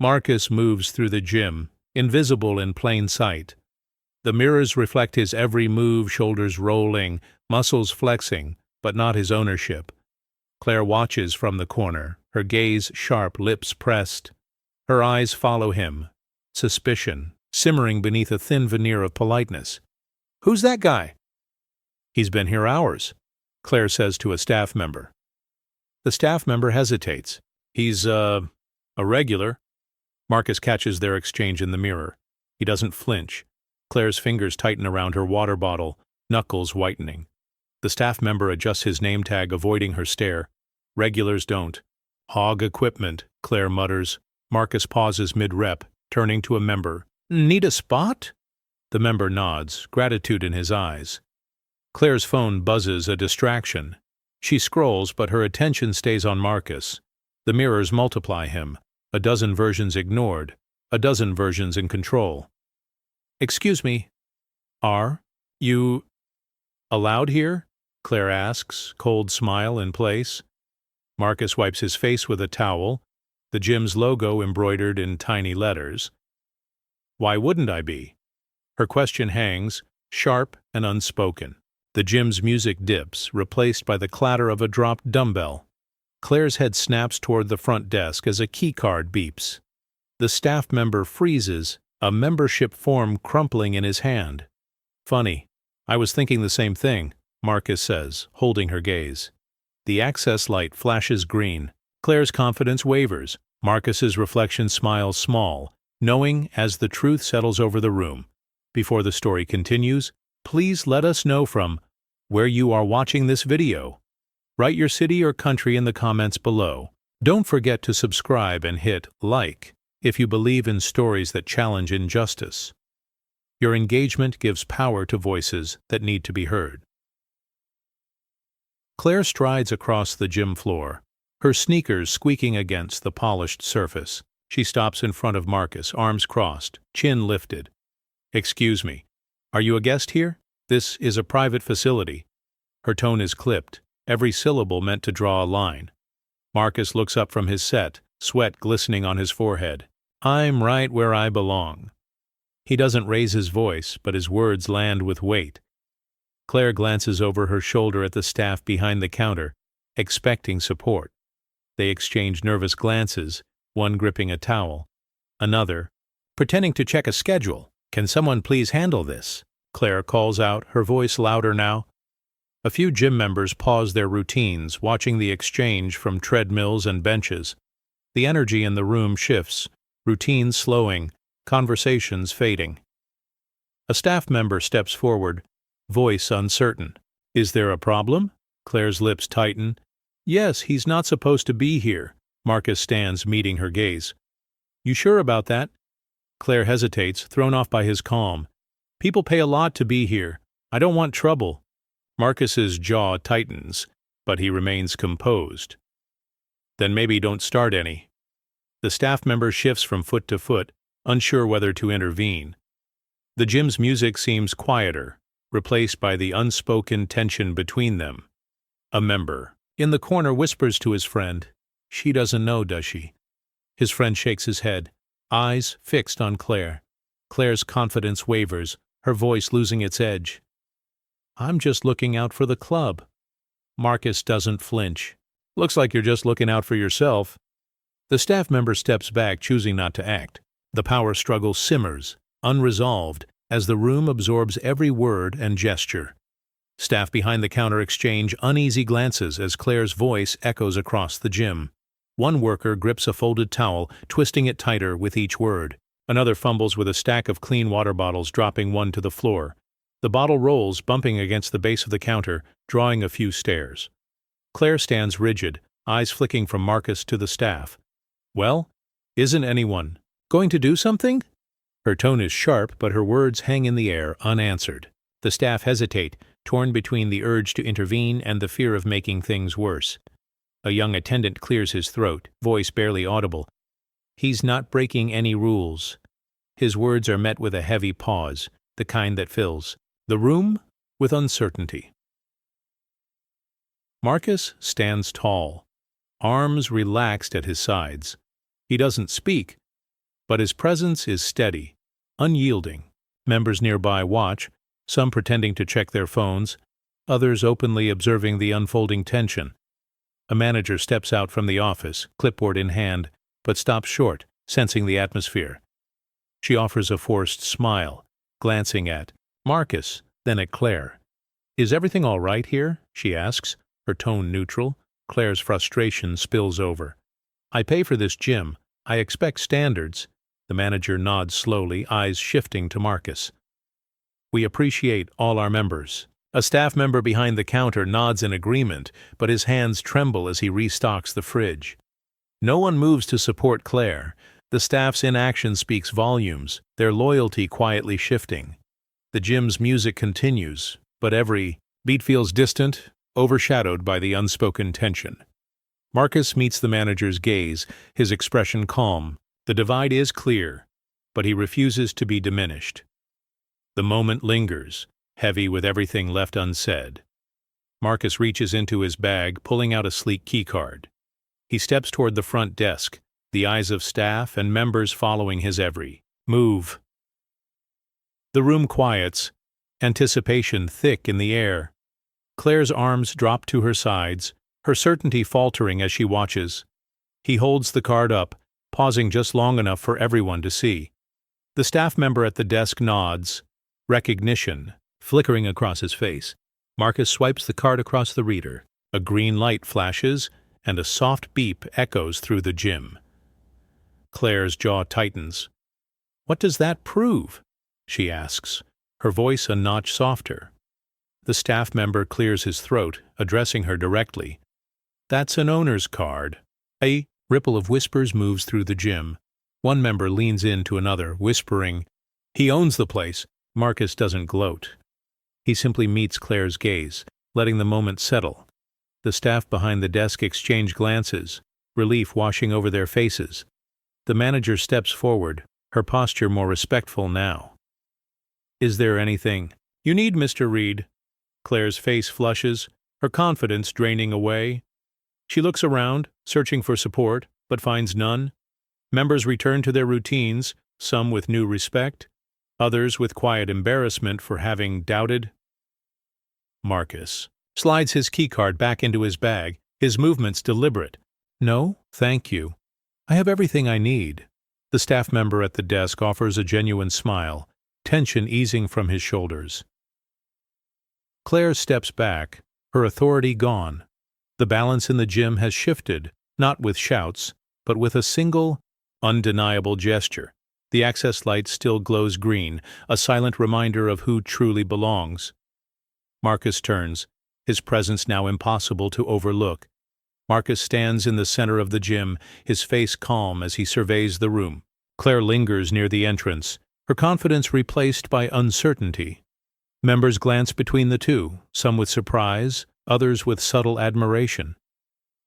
Marcus moves through the gym, invisible in plain sight. The mirrors reflect his every move, shoulders rolling, muscles flexing, but not his ownership. Claire watches from the corner, her gaze sharp, lips pressed. Her eyes follow him, suspicion simmering beneath a thin veneer of politeness. "Who's that guy?" "He's been here hours," Claire says to a staff member. The staff member hesitates. "He's, a regular." Marcus catches their exchange in the mirror. He doesn't flinch. Claire's fingers tighten around her water bottle, knuckles whitening. The staff member adjusts his name tag, avoiding her stare. Regulars don't. "Hog equipment," Claire mutters. Marcus pauses mid-rep, turning to a member. "Need a spot?" The member nods, gratitude in his eyes. Claire's phone buzzes, a distraction. She scrolls, but her attention stays on Marcus. The mirrors multiply him. A dozen versions ignored, a dozen versions in control. "Excuse me, are you allowed here?" Claire asks, cold smile in place. Marcus wipes his face with a towel, the gym's logo embroidered in tiny letters. "Why wouldn't I be?" Her question hangs, sharp and unspoken. The gym's music dips, replaced by the clatter of a dropped dumbbell. Claire's head snaps toward the front desk as a keycard beeps. The staff member freezes, a membership form crumpling in his hand. "Funny. I was thinking the same thing," Marcus says, holding her gaze. The access light flashes green. Claire's confidence wavers. Marcus's reflection smiles small, knowing as the truth settles over the room. Before the story continues, please let us know from where you are watching this video. Write your city or country in the comments below. Don't forget to subscribe and hit like if you believe in stories that challenge injustice. Your engagement gives power to voices that need to be heard. Claire strides across the gym floor, her sneakers squeaking against the polished surface. She stops in front of Marcus, arms crossed, chin lifted. "Excuse me, are you a guest here? This is a private facility." Her tone is clipped, every syllable meant to draw a line. Marcus looks up from his set, sweat glistening on his forehead. "I'm right where I belong." He doesn't raise his voice, but his words land with weight. Claire glances over her shoulder at the staff behind the counter, expecting support. They exchange nervous glances, one gripping a towel, another pretending to check a schedule. "Can someone please handle this?" Claire calls out, her voice louder now. A few gym members pause their routines, watching the exchange from treadmills and benches. The energy in the room shifts, routines slowing, conversations fading. A staff member steps forward, voice uncertain. "Is there a problem?" Claire's lips tighten. "Yes, he's not supposed to be here." Marcus stands, meeting her gaze. "You sure about that?" Claire hesitates, thrown off by his calm. "People pay a lot to be here. I don't want trouble." Marcus's jaw tightens, but he remains composed. "Then maybe don't start any." The staff member shifts from foot to foot, unsure whether to intervene. The gym's music seems quieter, replaced by the unspoken tension between them. A member in the corner whispers to his friend, "She doesn't know, does she?" His friend shakes his head, eyes fixed on Claire. Claire's confidence wavers, her voice losing its edge. "I'm just looking out for the club." Marcus doesn't flinch. "Looks like you're just looking out for yourself." The staff member steps back, choosing not to act. The power struggle simmers, unresolved, as the room absorbs every word and gesture. Staff behind the counter exchange uneasy glances as Claire's voice echoes across the gym. One worker grips a folded towel, twisting it tighter with each word. Another fumbles with a stack of clean water bottles, dropping one to the floor. The bottle rolls, bumping against the base of the counter, drawing a few stares. Claire stands rigid, eyes flicking from Marcus to the staff. "Well, isn't anyone going to do something?" Her tone is sharp, but her words hang in the air, unanswered. The staff hesitate, torn between the urge to intervene and the fear of making things worse. A young attendant clears his throat, voice barely audible. "He's not breaking any rules." His words are met with a heavy pause, the kind that fills the room with uncertainty. Marcus stands tall, arms relaxed at his sides. He doesn't speak, but his presence is steady, unyielding. Members nearby watch, some pretending to check their phones, others openly observing the unfolding tension. A manager steps out from the office, clipboard in hand, but stops short, sensing the atmosphere. She offers a forced smile, glancing at Marcus, then at Claire. "Is everything all right here?" she asks, her tone neutral. Claire's frustration spills over. "I pay for this gym. I expect standards." The manager nods slowly, eyes shifting to Marcus. "We appreciate all our members." A staff member behind the counter nods in agreement, but his hands tremble as he restocks the fridge. No one moves to support Claire. The staff's inaction speaks volumes, their loyalty quietly shifting. The gym's music continues, but every beat feels distant, overshadowed by the unspoken tension. Marcus meets the manager's gaze, his expression calm. The divide is clear, but he refuses to be diminished. The moment lingers, heavy with everything left unsaid. Marcus reaches into his bag, pulling out a sleek keycard. He steps toward the front desk, the eyes of staff and members following his every move. The room quiets, anticipation thick in the air. Claire's arms drop to her sides, her certainty faltering as she watches. He holds the card up, pausing just long enough for everyone to see. The staff member at the desk nods, recognition flickering across his face. Marcus swipes the card across the reader. A green light flashes, and a soft beep echoes through the gym. Claire's jaw tightens. "What does that prove?" she asks, her voice a notch softer. The staff member clears his throat, addressing her directly. "That's an owner's card." A ripple of whispers moves through the gym. One member leans in to another, whispering, "He owns the place." Marcus doesn't gloat. He simply meets Claire's gaze, letting the moment settle. The staff behind the desk exchange glances, relief washing over their faces. The manager steps forward, her posture more respectful now. "Is there anything you need, Mr. Reed?" Claire's face flushes, her confidence draining away. She looks around, searching for support, but finds none. Members return to their routines, some with new respect, others with quiet embarrassment for having doubted. Marcus slides his keycard back into his bag, his movements deliberate. "No, thank you. I have everything I need." The staff member at the desk offers a genuine smile, tension easing from his shoulders. Claire steps back, her authority gone. The balance in the gym has shifted, not with shouts, but with a single, undeniable gesture. The access light still glows green, a silent reminder of who truly belongs. Marcus turns, his presence now impossible to overlook. Marcus stands in the center of the gym, his face calm as he surveys the room. Claire lingers near the entrance, her confidence replaced by uncertainty. Members glance between the two, some with surprise, others with subtle admiration.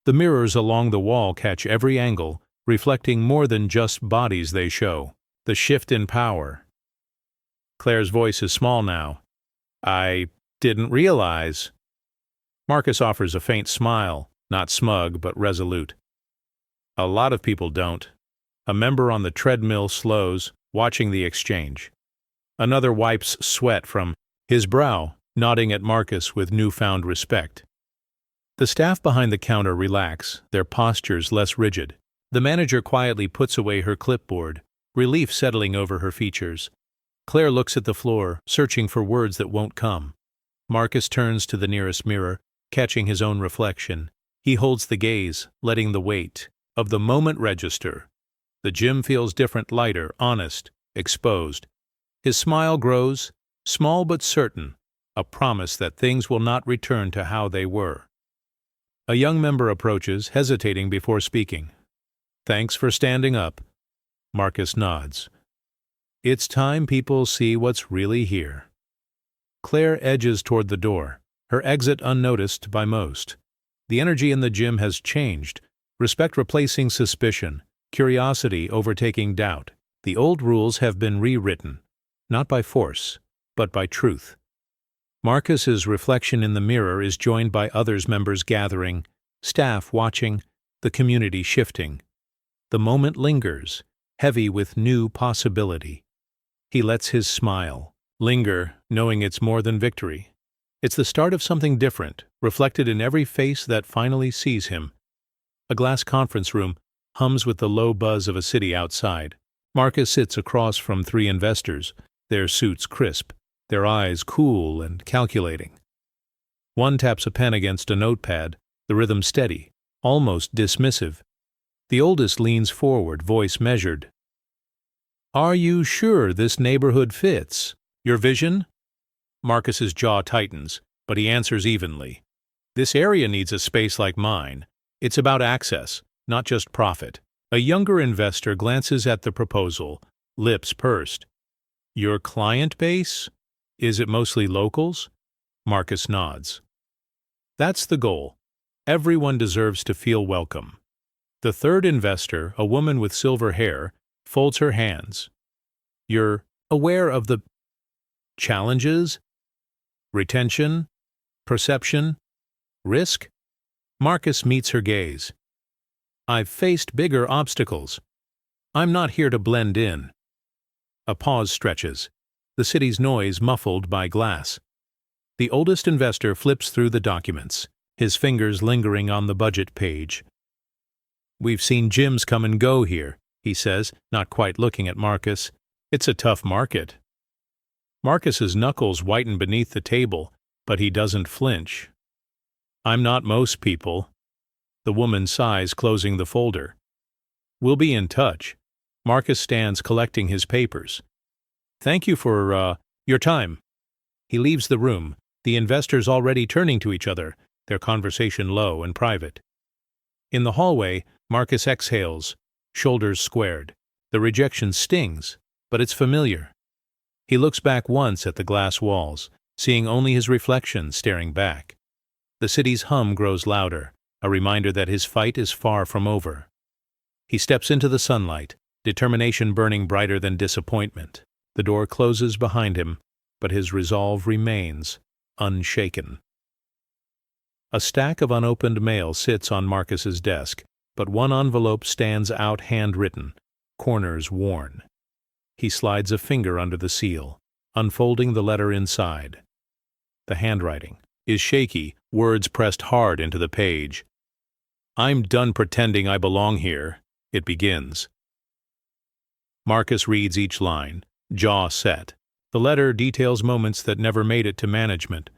The mirrors along the wall catch every angle, reflecting more than just bodies they show. The shift in power. Claire's voice is small now. "I didn't realize." Marcus offers a faint smile, not smug but resolute. "A lot of people don't." A member on the treadmill slows, watching the exchange. Another wipes sweat from his brow, nodding at Marcus with newfound respect. The staff behind the counter relax, their postures less rigid. The manager quietly puts away her clipboard, relief settling over her features. Claire looks at the floor, searching for words that won't come. Marcus turns to the nearest mirror, catching his own reflection. He holds the gaze, letting the weight of the moment register. The gym feels different, lighter, honest, exposed. His smile grows, small but certain, a promise that things will not return to how they were. A young member approaches, hesitating before speaking. "Thanks for standing up." Marcus nods. "It's time people see what's really here." Claire edges toward the door, her exit unnoticed by most. The energy in the gym has changed, respect replacing suspicion, curiosity overtaking doubt. The old rules have been rewritten, not by force, but by truth. Marcus's reflection in the mirror is joined by others members gathering, staff watching, the community shifting. The moment lingers, heavy with new possibility. He lets his smile linger, knowing it's more than victory. It's the start of something different, reflected in every face that finally sees him. A glass conference room hums with the low buzz of a city outside. Marcus sits across from three investors, their suits crisp, their eyes cool and calculating. One taps a pen against a notepad, the rhythm steady, almost dismissive. The oldest leans forward, voice measured. "Are you sure this neighborhood fits your vision?" Marcus's jaw tightens, but he answers evenly. "This area needs a space like mine. It's about access, not just profit." A younger investor glances at the proposal, lips pursed. "Your client base? Is it mostly locals?" Marcus nods. "That's the goal. Everyone deserves to feel welcome." The third investor, a woman with silver hair, folds her hands. "You're aware of the challenges? Retention? Perception? Risk?" Marcus meets her gaze. "I've faced bigger obstacles. I'm not here to blend in." A pause stretches, the city's noise muffled by glass. The oldest investor flips through the documents, his fingers lingering on the budget page. "We've seen gyms come and go here," he says, not quite looking at Marcus. "It's a tough market." Marcus's knuckles whiten beneath the table, but he doesn't flinch. "I'm not most people." The woman sighs, closing the folder. "We'll be in touch." Marcus stands collecting his papers. "Thank you for, your time." He leaves the room, the investors already turning to each other, their conversation low and private. In the hallway, Marcus exhales, shoulders squared. The rejection stings, but it's familiar. He looks back once at the glass walls, seeing only his reflection staring back. The city's hum grows louder, a reminder that his fight is far from over. He steps into the sunlight, determination burning brighter than disappointment. The door closes behind him, but his resolve remains unshaken. A stack of unopened mail sits on Marcus's desk, but one envelope stands out handwritten, corners worn. He slides a finger under the seal, unfolding the letter inside. The handwriting is shaky, words pressed hard into the page. "I'm done pretending I belong here," it begins. Marcus reads each line, jaw set. The letter details moments that never made it to management.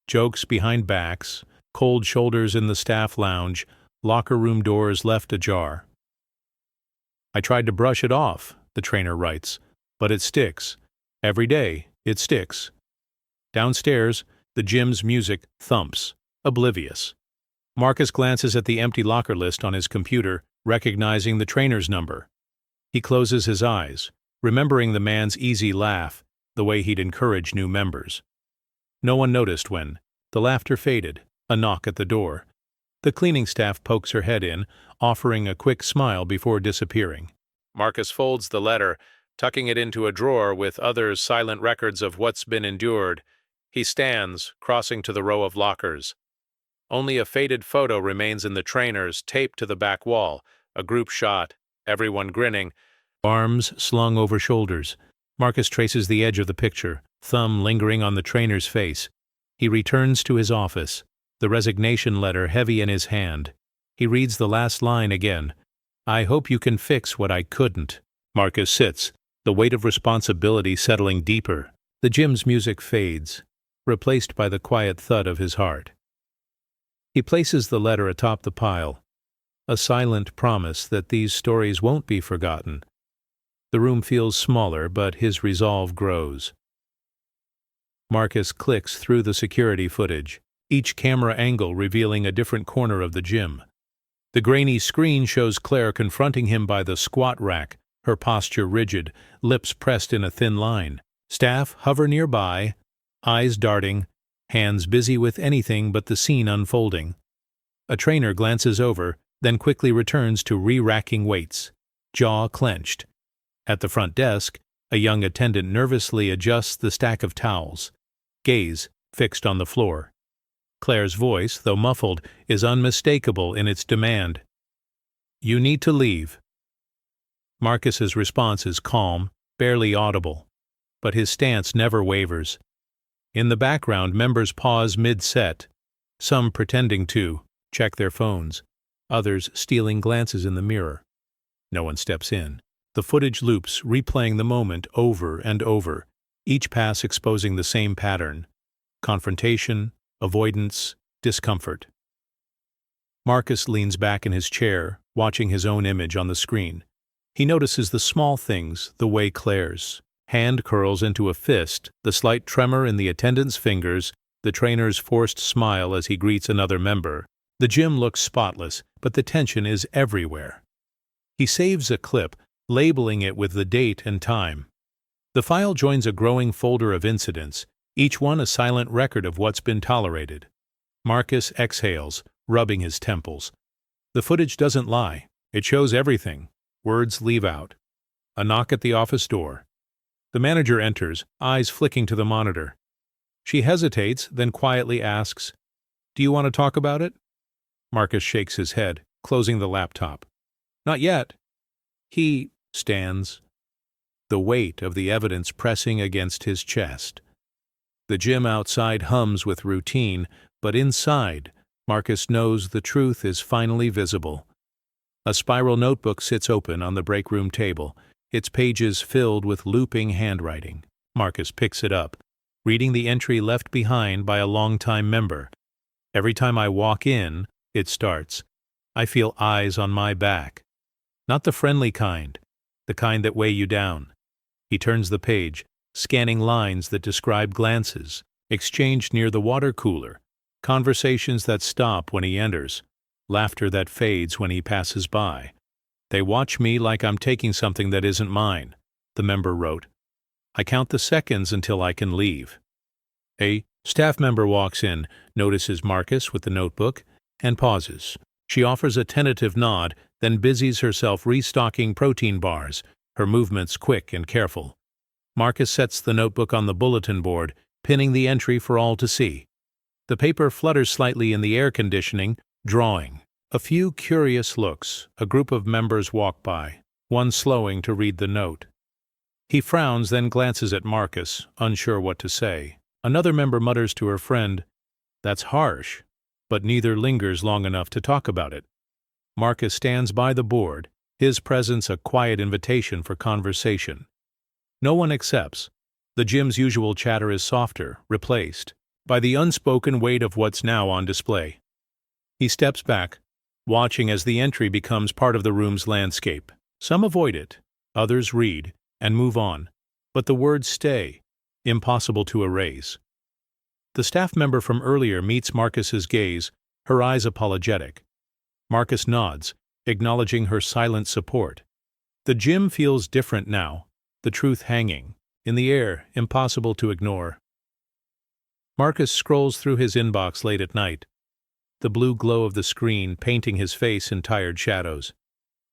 Jokes behind backs, cold shoulders in the staff lounge, locker room doors left ajar. "I tried to brush it off," the trainer writes, "but it sticks. Every day, it sticks." Downstairs, the gym's music thumps, oblivious. Marcus glances at the empty locker list on his computer, recognizing the trainer's number. He closes his eyes, remembering the man's easy laugh, the way he'd encourage new members. No one noticed when the laughter faded, a knock at the door. The cleaning staff pokes her head in, offering a quick smile before disappearing. Marcus folds the letter, tucking it into a drawer with others' silent records of what's been endured. He stands, crossing to the row of lockers. Only a faded photo remains in the trainer's, taped to the back wall, a group shot, everyone grinning, arms slung over shoulders. Marcus traces the edge of the picture, thumb lingering on the trainer's face. He returns to his office, the resignation letter heavy in his hand. He reads the last line again. "I hope you can fix what I couldn't." Marcus sits, the weight of responsibility settling deeper. The gym's music fades, replaced by the quiet thud of his heart. He places the letter atop the pile, a silent promise that these stories won't be forgotten. The room feels smaller, but his resolve grows. Marcus clicks through the security footage, each camera angle revealing a different corner of the gym. The grainy screen shows Claire confronting him by the squat rack, her posture rigid, lips pressed in a thin line. Staff hover nearby, eyes darting, hands busy with anything but the scene unfolding. A trainer glances over, then quickly returns to re-racking weights, jaw clenched. At the front desk, a young attendant nervously adjusts the stack of towels, gaze fixed on the floor. Claire's voice, though muffled, is unmistakable in its demand. "You need to leave." Marcus's response is calm, barely audible, but his stance never wavers. In the background, members pause mid-set, some pretending to check their phones, others stealing glances in the mirror. No one steps in. The footage loops, replaying the moment over and over, each pass exposing the same pattern: confrontation, avoidance, discomfort. Marcus leans back in his chair, watching his own image on the screen. He notices the small things, the way Claire's hand curls into a fist, the slight tremor in the attendant's fingers, the trainer's forced smile as he greets another member. The gym looks spotless, but the tension is everywhere. He saves a clip, labeling it with the date and time. The file joins a growing folder of incidents, each one a silent record of what's been tolerated. Marcus exhales, rubbing his temples. The footage doesn't lie. It shows everything. Words leave out. A knock at the office door. The manager enters, eyes flicking to the monitor. She hesitates, then quietly asks, "Do you want to talk about it?" Marcus shakes his head, closing the laptop. "Not yet." He stands, the weight of the evidence pressing against his chest. The gym outside hums with routine, but inside, Marcus knows the truth is finally visible. A spiral notebook sits open on the break room table, its pages filled with looping handwriting. Marcus picks it up, reading the entry left behind by a longtime member. "Every time I walk in," it starts, "I feel eyes on my back. Not the friendly kind, the kind that weigh you down." He turns the page, scanning lines that describe glances, exchanged near the water cooler, conversations that stop when he enters, laughter that fades when he passes by. "They watch me like I'm taking something that isn't mine," the member wrote. "I count the seconds until I can leave." A staff member walks in, notices Marcus with the notebook, and pauses. She offers a tentative nod, then busies herself restocking protein bars, her movements quick and careful. Marcus sets the notebook on the bulletin board, pinning the entry for all to see. The paper flutters slightly in the air conditioning, drawing. A few curious looks. A group of members walk by, one slowing to read the note. He frowns, then glances at Marcus, unsure what to say. Another member mutters to her friend, "That's harsh," but neither lingers long enough to talk about it. Marcus stands by the board, his presence a quiet invitation for conversation. No one accepts. The gym's usual chatter is softer, replaced by the unspoken weight of what's now on display. He steps back, watching as the entry becomes part of the room's landscape. Some avoid it, others read, and move on, but the words stay, impossible to erase. The staff member from earlier meets Marcus's gaze, her eyes apologetic. Marcus nods, acknowledging her silent support. The gym feels different now, the truth hanging in the air, impossible to ignore. Marcus scrolls through his inbox late at night, the blue glow of the screen painting his face in tired shadows.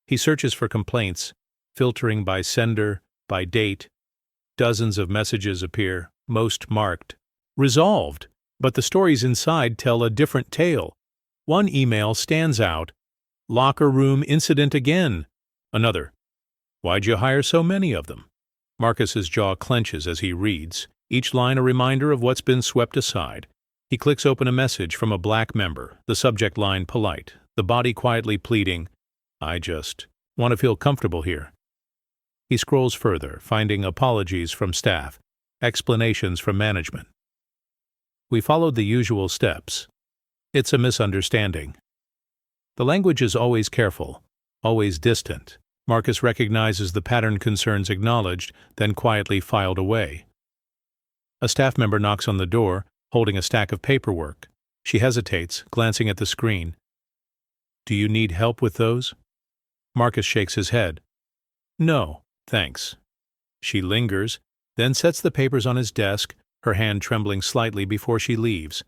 He searches for complaints, filtering by sender, by date. Dozens of messages appear, most marked "resolved," but the stories inside tell a different tale. One email stands out: "Locker room incident again." Another: "Why'd you hire so many of them?" Marcus's jaw clenches as he reads, each line a reminder of what's been swept aside. He clicks open a message from a black member, the subject line polite, the body quietly pleading, "I just want to feel comfortable here." He scrolls further, finding apologies from staff, explanations from management. "We followed the usual steps. It's a misunderstanding." The language is always careful, always distant. Marcus recognizes the pattern concerns acknowledged, then quietly filed away. A staff member knocks on the door, holding a stack of paperwork. She hesitates, glancing at the screen. "Do you need help with those?" Marcus shakes his head. "No, thanks." She lingers, then sets the papers on his desk, her hand trembling slightly before she leaves.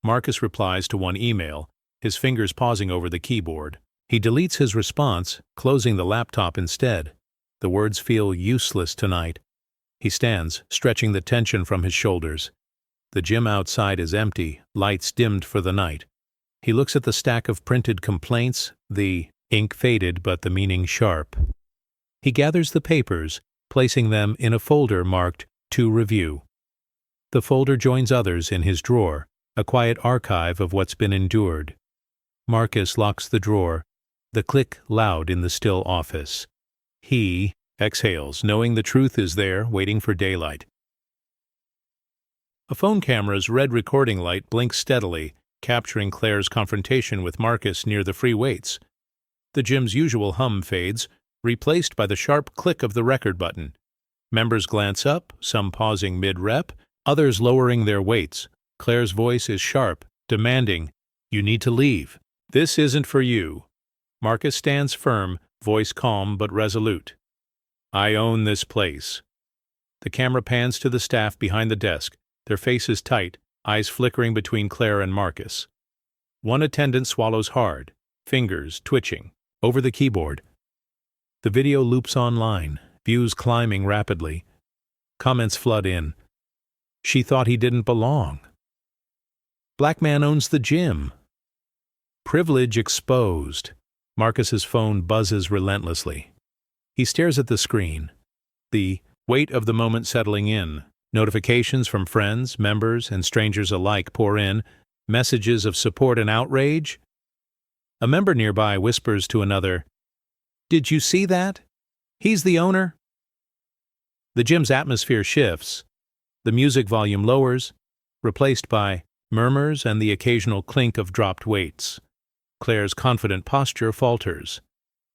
Marcus replies to one email, his fingers pausing over the keyboard. He deletes his response, closing the laptop instead. The words feel useless tonight. He stands, stretching the tension from his shoulders. The gym outside is empty, lights dimmed for the night. He looks at the stack of printed complaints, the ink faded but the meaning sharp. He gathers the papers, placing them in a folder marked To Review. The folder joins others in his drawer, a quiet archive of what's been endured. Marcus locks the drawer, the click loud in the still office. He exhales, knowing the truth is there, waiting for daylight. A phone camera's red recording light blinks steadily, capturing Claire's confrontation with Marcus near the free weights. The gym's usual hum fades, replaced by the sharp click of the record button. Members glance up, some pausing mid-rep, others lowering their weights. Claire's voice is sharp, demanding, "You need to leave. This isn't for you." Marcus stands firm, voice calm but resolute. "I own this place." The camera pans to the staff behind the desk, their faces tight, eyes flickering between Claire and Marcus. One attendant swallows hard, fingers twitching, over the keyboard. The video loops online, views climbing rapidly. Comments flood in. "She thought he didn't belong." "Black man owns the gym." "Privilege exposed." Marcus's phone buzzes relentlessly. He stares at the screen, the weight of the moment settling in. Notifications from friends, members, and strangers alike pour in, messages of support and outrage. A member nearby whispers to another, "Did you see that? He's the owner." The gym's atmosphere shifts. The music volume lowers, replaced by murmurs and the occasional clink of dropped weights. Claire's confident posture falters.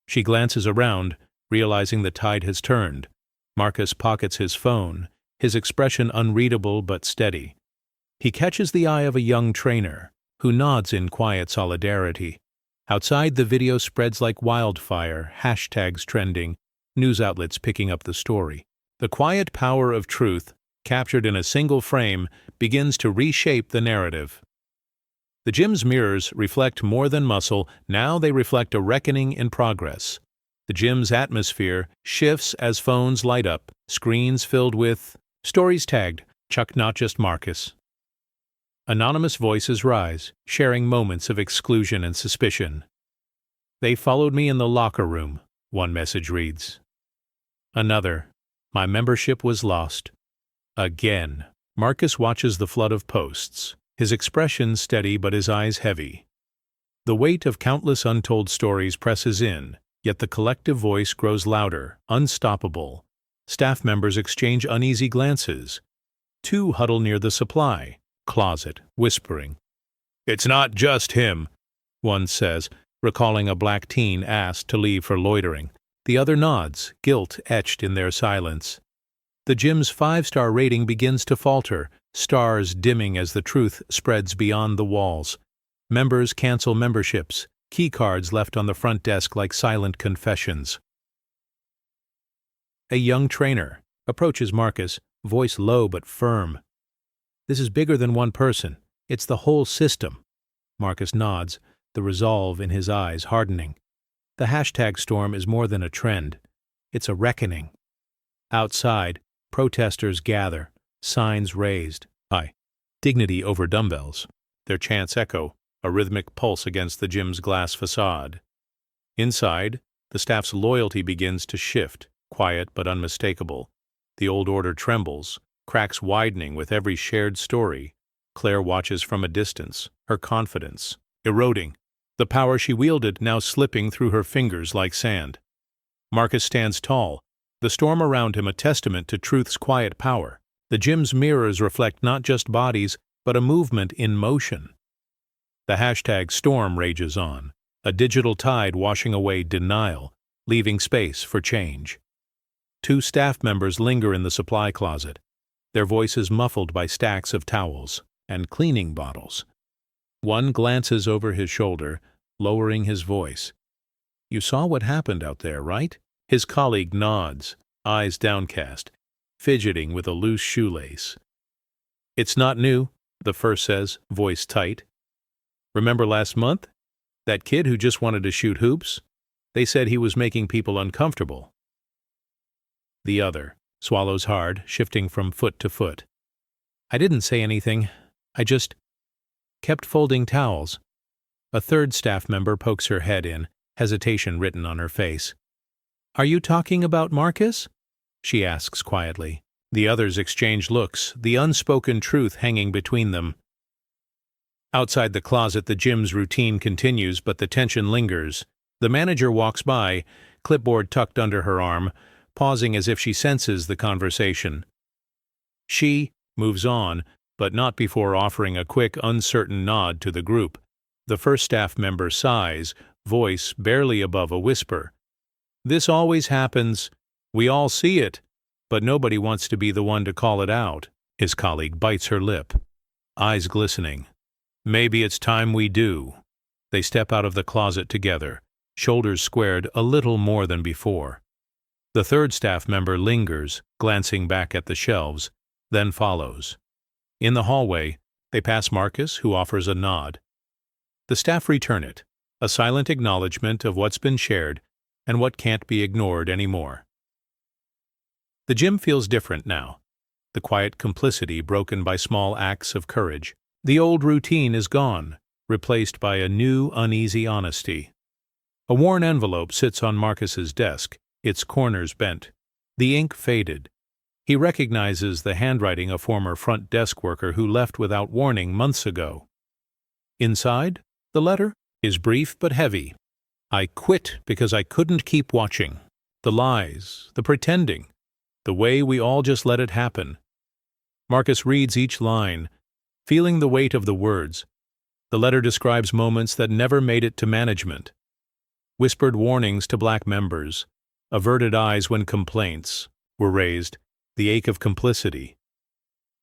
She glances around, realizing the tide has turned. Marcus pockets his phone, his expression unreadable but steady. He catches the eye of a young trainer, who nods in quiet solidarity. Outside, the video spreads like wildfire, hashtags trending, news outlets picking up the story. The quiet power of truth, captured in a single frame, begins to reshape the narrative. The gym's mirrors reflect more than muscle, now they reflect a reckoning in progress. The gym's atmosphere shifts as phones light up, screens filled with stories tagged, "Chuck Not Just Marcus." Anonymous voices rise, sharing moments of exclusion and suspicion. "They followed me in the locker room," one message reads. Another, "My membership was lost." Again, Marcus watches the flood of posts, his expression steady but his eyes heavy. The weight of countless untold stories presses in, yet the collective voice grows louder, unstoppable. Staff members exchange uneasy glances. Two huddle near the supply closet, whispering. "It's not just him," one says, recalling a black teen asked to leave for loitering. The other nods, guilt etched in their silence. The gym's 5-star rating begins to falter, stars dimming as the truth spreads beyond the walls. Members cancel memberships, key cards left on the front desk like silent confessions. A young trainer approaches Marcus, voice low but firm. "This is bigger than one person. It's the whole system." Marcus nods, the resolve in his eyes hardening. The hashtag storm is more than a trend. It's a reckoning. Outside, protesters gather, signs raised. Dignity over dumbbells. Their chants echo, a rhythmic pulse against the gym's glass facade. Inside, the staff's loyalty begins to shift, quiet but unmistakable. The old order trembles, cracks widening with every shared story. Claire watches from a distance, her confidence eroding, the power she wielded now slipping through her fingers like sand. Marcus stands tall, the storm around him a testament to truth's quiet power. The gym's mirrors reflect not just bodies, but a movement in motion. The hashtag storm rages on, a digital tide washing away denial, leaving space for change. Two staff members linger in the supply closet, their voices muffled by stacks of towels and cleaning bottles. One glances over his shoulder, lowering his voice. "You saw what happened out there, right?" His colleague nods, eyes downcast, fidgeting with a loose shoelace. "It's not new," the first says, voice tight. "Remember last month? That kid who just wanted to shoot hoops? They said he was making people uncomfortable." The other swallows hard, shifting from foot to foot. "I didn't say anything. I just kept folding towels." A third staff member pokes her head in, hesitation written on her face. Are you talking about Marcus? She asks quietly. The others exchange looks, the unspoken truth hanging between them. Outside the closet, the gym's routine continues, but the tension lingers. The manager walks by, clipboard tucked under her arm, pausing as if she senses the conversation. She moves on, but not before offering a quick, uncertain nod to the group. The first staff member sighs, voice barely above a whisper. This always happens. We all see it, but nobody wants to be the one to call it out. His colleague bites her lip, eyes glistening. Maybe it's time we do. They step out of the closet together, shoulders squared a little more than before. The third staff member lingers, glancing back at the shelves, then follows. In the hallway, they pass Marcus, who offers a nod. The staff return it, a silent acknowledgement of what's been shared and what can't be ignored anymore. The gym feels different now, the quiet complicity broken by small acts of courage. The old routine is gone, replaced by a new, uneasy honesty. A worn envelope sits on Marcus's desk, its corners bent. The ink faded. He recognizes the handwriting of a former front desk worker who left without warning months ago. Inside, the letter is brief but heavy. I quit because I couldn't keep watching. The lies, the pretending, the way we all just let it happen. Marcus reads each line, feeling the weight of the words. The letter describes moments that never made it to management. Whispered warnings to black members, averted eyes when complaints were raised, the ache of complicity.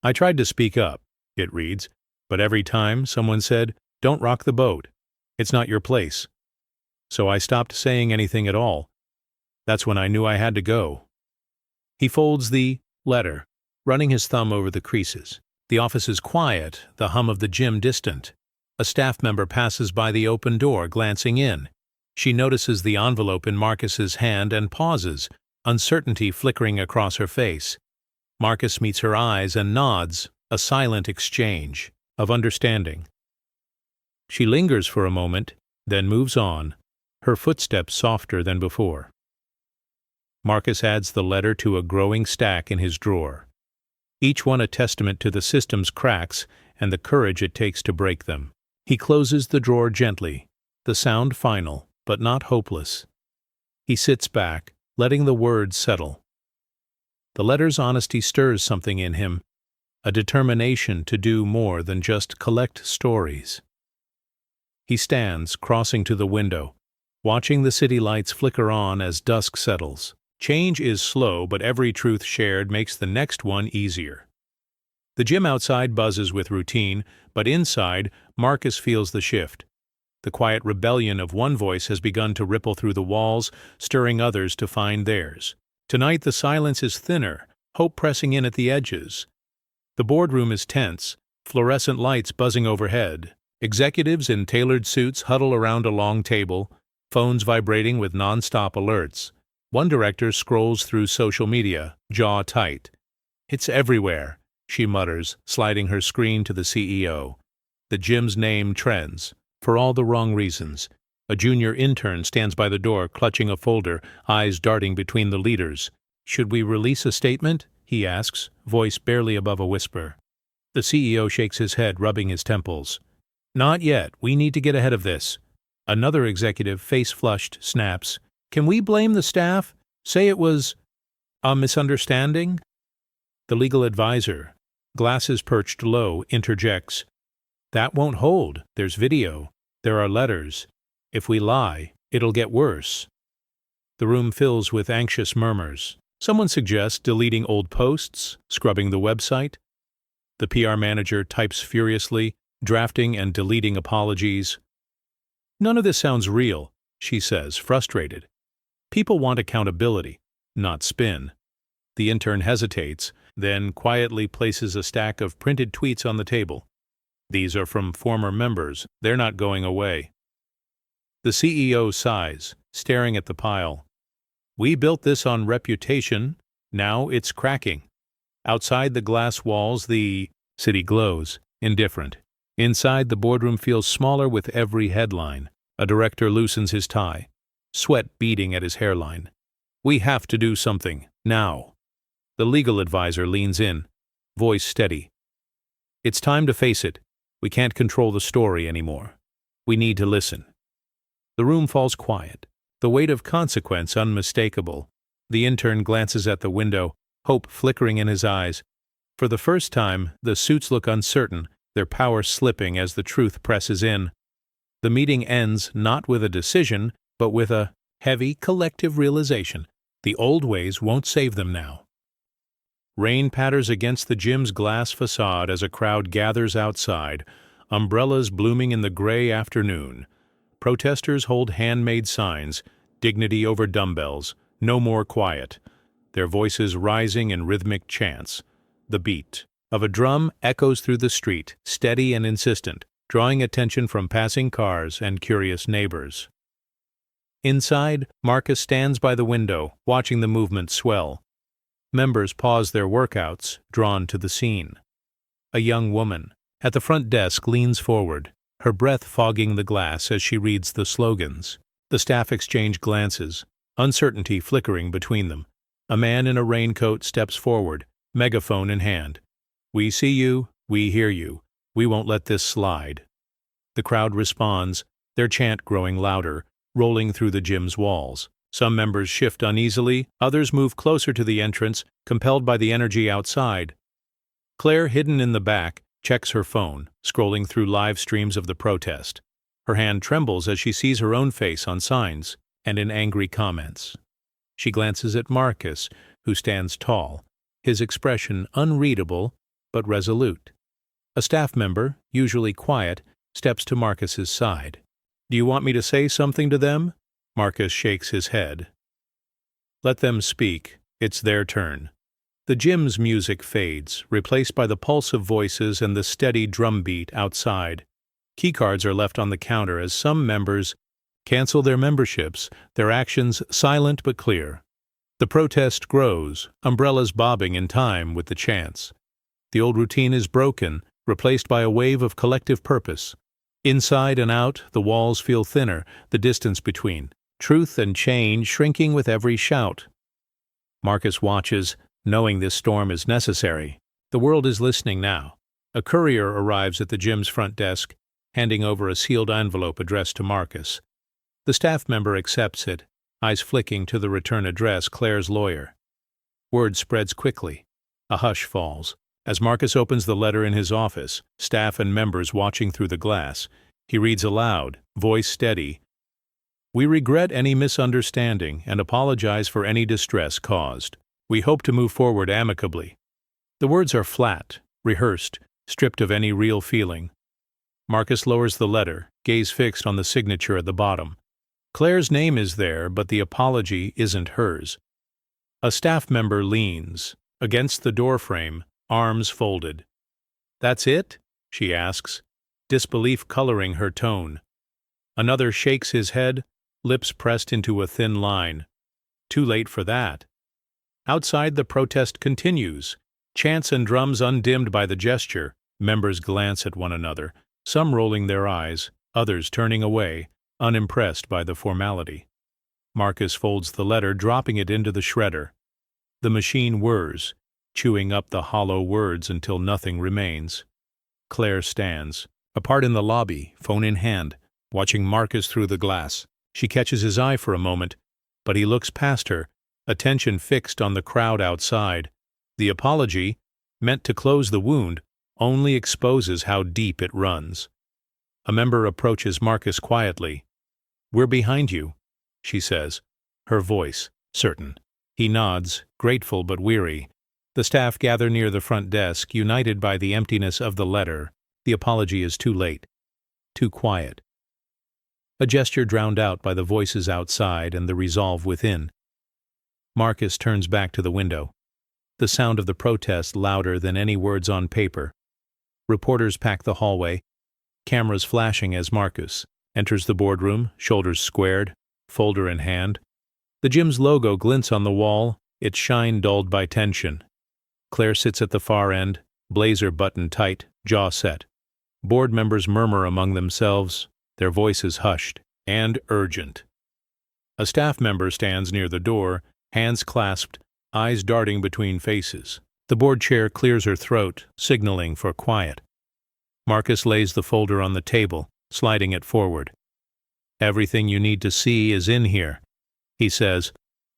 I tried to speak up, it reads, but every time someone said, "Don't rock the boat. It's not your place." So I stopped saying anything at all. That's when I knew I had to go. He folds the letter, running his thumb over the creases. The office is quiet, the hum of the gym distant. A staff member passes by the open door, glancing in. She notices the envelope in Marcus's hand and pauses, uncertainty flickering across her face. Marcus meets her eyes and nods, a silent exchange of understanding. She lingers for a moment, then moves on, her footsteps softer than before. Marcus adds the letter to a growing stack in his drawer, each one a testament to the system's cracks and the courage it takes to break them. He closes the drawer gently, the sound final, but not hopeless. He sits back, letting the words settle. The letter's honesty stirs something in him, a determination to do more than just collect stories. He stands, crossing to the window, watching the city lights flicker on as dusk settles. Change is slow, but every truth shared makes the next one easier. The gym outside buzzes with routine, but inside, Marcus feels the shift. The quiet rebellion of one voice has begun to ripple through the walls, stirring others to find theirs. Tonight the silence is thinner, hope pressing in at the edges. The boardroom is tense, fluorescent lights buzzing overhead. Executives in tailored suits huddle around a long table, phones vibrating with non-stop alerts. One director scrolls through social media, jaw tight. "It's everywhere," she mutters, sliding her screen to the CEO. The gym's name trends, for all the wrong reasons. A junior intern stands by the door, clutching a folder, eyes darting between the leaders. "Should we release a statement?" he asks, voice barely above a whisper. The CEO shakes his head, rubbing his temples. "Not yet. We need to get ahead of this." Another executive, face flushed, snaps, "Can we blame the staff? Say it was a misunderstanding?" The legal advisor, glasses perched low, interjects, "That won't hold. There's video. There are letters. If we lie, it'll get worse." The room fills with anxious murmurs. Someone suggests deleting old posts, scrubbing the website. The PR manager types furiously, drafting and deleting apologies. "None of this sounds real," she says, frustrated. "People want accountability, not spin." The intern hesitates, then quietly places a stack of printed tweets on the table. "These are from former members. They're not going away." The CEO sighs, staring at the pile. "We built this on reputation. Now it's cracking." Outside the glass walls, the city glows, indifferent. Inside, the boardroom feels smaller with every headline. A director loosens his tie, sweat beading at his hairline. We have to do something, now. The legal advisor leans in, voice steady. It's time to face it. We can't control the story anymore. We need to listen. The room falls quiet, the weight of consequence unmistakable. The intern glances at the window, hope flickering in his eyes. For the first time, the suits look uncertain, their power slipping as the truth presses in. The meeting ends not with a decision, but with a heavy collective realization. The old ways won't save them now. Rain patters against the gym's glass facade as a crowd gathers outside, umbrellas blooming in the gray afternoon. Protesters hold handmade signs, dignity over dumbbells, no more quiet, their voices rising in rhythmic chants. The beat of a drum echoes through the street, steady and insistent, drawing attention from passing cars and curious neighbors. Inside, Marcus stands by the window, watching the movement swell. Members pause their workouts, drawn to the scene. A young woman at the front desk leans forward, her breath fogging the glass as she reads the slogans. The staff exchange glances, uncertainty flickering between them. A man in a raincoat steps forward, megaphone in hand. We see you, we hear you, we won't let this slide. The crowd responds, their chant growing louder, rolling through the gym's walls. Some members shift uneasily, others move closer to the entrance, compelled by the energy outside. Claire, hidden in the back, checks her phone, scrolling through live streams of the protest. Her hand trembles as she sees her own face on signs and in angry comments. She glances at Marcus, who stands tall, his expression unreadable but resolute. A staff member, usually quiet, steps to Marcus's side. Do you want me to say something to them? Marcus shakes his head. Let them speak. It's their turn. The gym's music fades, replaced by the pulse of voices and the steady drumbeat outside. Keycards are left on the counter as some members cancel their memberships, their actions silent but clear. The protest grows, umbrellas bobbing in time with the chants. The old routine is broken, replaced by a wave of collective purpose. Inside and out, the walls feel thinner, the distance between truth and change shrinking with every shout. Marcus watches, knowing this storm is necessary. The world is listening now. A courier arrives at the gym's front desk, handing over a sealed envelope addressed to Marcus. The staff member accepts it, eyes flicking to the return address, Claire's lawyer. Word spreads quickly. A hush falls. As Marcus opens the letter in his office, staff and members watching through the glass, he reads aloud, voice steady. We regret any misunderstanding and apologize for any distress caused. We hope to move forward amicably. The words are flat, rehearsed, stripped of any real feeling. Marcus lowers the letter, gaze fixed on the signature at the bottom. Claire's name is there, but the apology isn't hers. A staff member leans against the doorframe, arms folded. That's it? She asks, disbelief coloring her tone. Another shakes his head, lips pressed into a thin line. Too late for that. Outside, the protest continues. Chants and drums undimmed by the gesture. Members glance at one another, some rolling their eyes, others turning away, unimpressed by the formality. Marcus folds the letter, dropping it into the shredder. The machine whirs, chewing up the hollow words until nothing remains. Claire stands, apart in the lobby, phone in hand, watching Marcus through the glass. She catches his eye for a moment, but he looks past her, attention fixed on the crowd outside. The apology, meant to close the wound, only exposes how deep it runs. A member approaches Marcus quietly. We're behind you, she says, her voice certain. He nods, grateful but weary. The staff gather near the front desk, united by the emptiness of the letter. The apology is too late, too quiet. A gesture drowned out by the voices outside and the resolve within. Marcus turns back to the window, the sound of the protest louder than any words on paper. Reporters pack the hallway, cameras flashing as Marcus enters the boardroom, shoulders squared, folder in hand. The gym's logo glints on the wall, its shine dulled by tension. Claire sits at the far end, blazer buttoned tight, jaw set. Board members murmur among themselves, their voices hushed and urgent. A staff member stands near the door, hands clasped, eyes darting between faces. The board chair clears her throat, signaling for quiet. Marcus lays the folder on the table, sliding it forward. "Everything you need to see is in here," he says,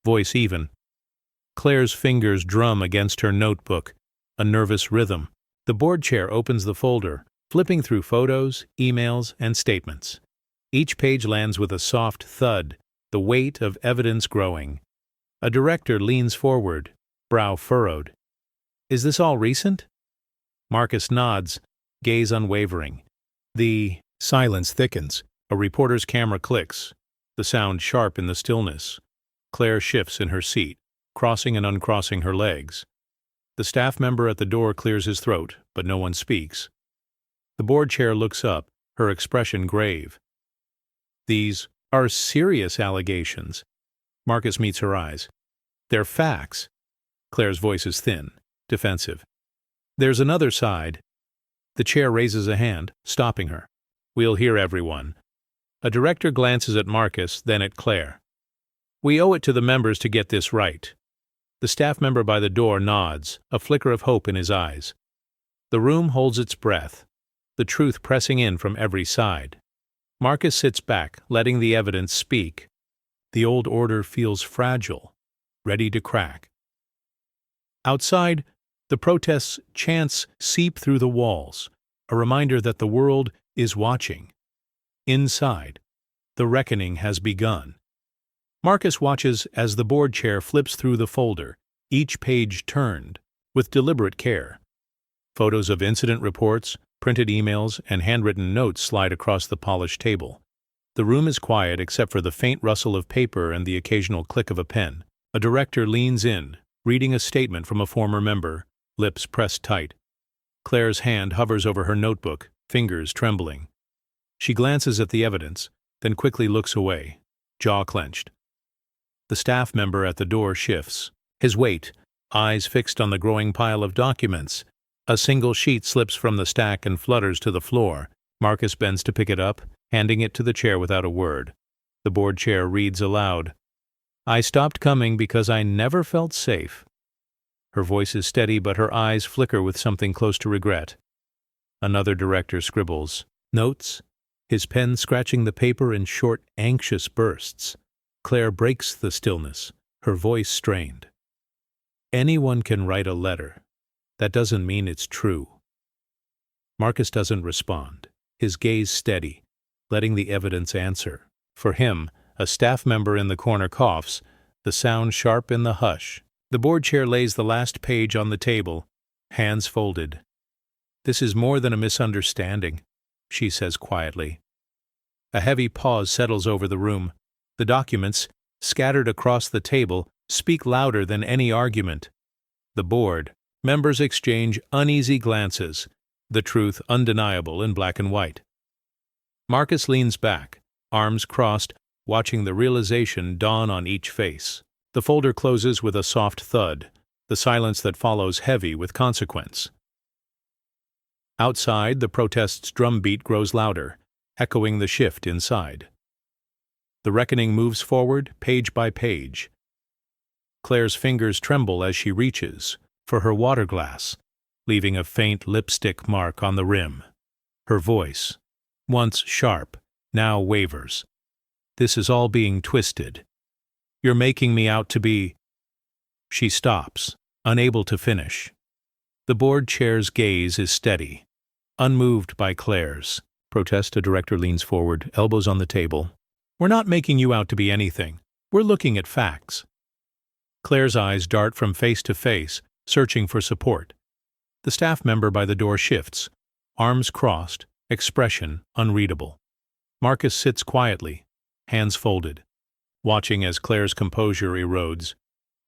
voice even. Claire's fingers drum against her notebook, a nervous rhythm. The board chair opens the folder, flipping through photos, emails, and statements. Each page lands with a soft thud, the weight of evidence growing. A director leans forward, brow furrowed. "Is this all recent?" Marcus nods, gaze unwavering. The silence thickens. A reporter's camera clicks, the sound sharp in the stillness. Claire shifts in her seat, crossing and uncrossing her legs. The staff member at the door clears his throat, but no one speaks. The board chair looks up, her expression grave. "These are serious allegations." Marcus meets her eyes. "They're facts." Claire's voice is thin, defensive. "There's another side." The chair raises a hand, stopping her. "We'll hear everyone." A director glances at Marcus, then at Claire. "We owe it to the members to get this right." The staff member by the door nods, a flicker of hope in his eyes. The room holds its breath, the truth pressing in from every side. Marcus sits back, letting the evidence speak. The old order feels fragile, ready to crack. Outside, the protests' chants seep through the walls, a reminder that the world is watching. Inside, the reckoning has begun. Marcus watches as the board chair flips through the folder, each page turned, with deliberate care. Photos of incident reports, printed emails, and handwritten notes slide across the polished table. The room is quiet except for the faint rustle of paper and the occasional click of a pen. A director leans in, reading a statement from a former member, lips pressed tight. Claire's hand hovers over her notebook, fingers trembling. She glances at the evidence, then quickly looks away, jaw clenched. The staff member at the door shifts, his weight, eyes fixed on the growing pile of documents. A single sheet slips from the stack and flutters to the floor. Marcus bends to pick it up, handing it to the chair without a word. The board chair reads aloud, "I stopped coming because I never felt safe." Her voice is steady, but her eyes flicker with something close to regret. Another director scribbles, "Notes," his pen scratching the paper in short, anxious bursts. Claire breaks the stillness, her voice strained. "Anyone can write a letter. That doesn't mean it's true." Marcus doesn't respond, his gaze steady, letting the evidence answer. For him, a staff member in the corner coughs, the sound sharp in the hush. The board chair lays the last page on the table, hands folded. "This is more than a misunderstanding," she says quietly. A heavy pause settles over the room. The documents, scattered across the table, speak louder than any argument. The board, members exchange uneasy glances, the truth undeniable in black and white. Marcus leans back, arms crossed, watching the realization dawn on each face. The folder closes with a soft thud, the silence that follows heavy with consequence. Outside, the protest's drumbeat grows louder, echoing the shift inside. The reckoning moves forward, page by page. Claire's fingers tremble as she reaches for her water glass, leaving a faint lipstick mark on the rim. Her voice, once sharp, now wavers. "This is all being twisted. You're making me out to be—" She stops, unable to finish. The board chair's gaze is steady, unmoved by Claire's. Protest, a director leans forward, elbows on the table. "We're not making you out to be anything. We're looking at facts." Claire's eyes dart from face to face, searching for support. The staff member by the door shifts, arms crossed, expression unreadable. Marcus sits quietly, hands folded, watching as Claire's composure erodes.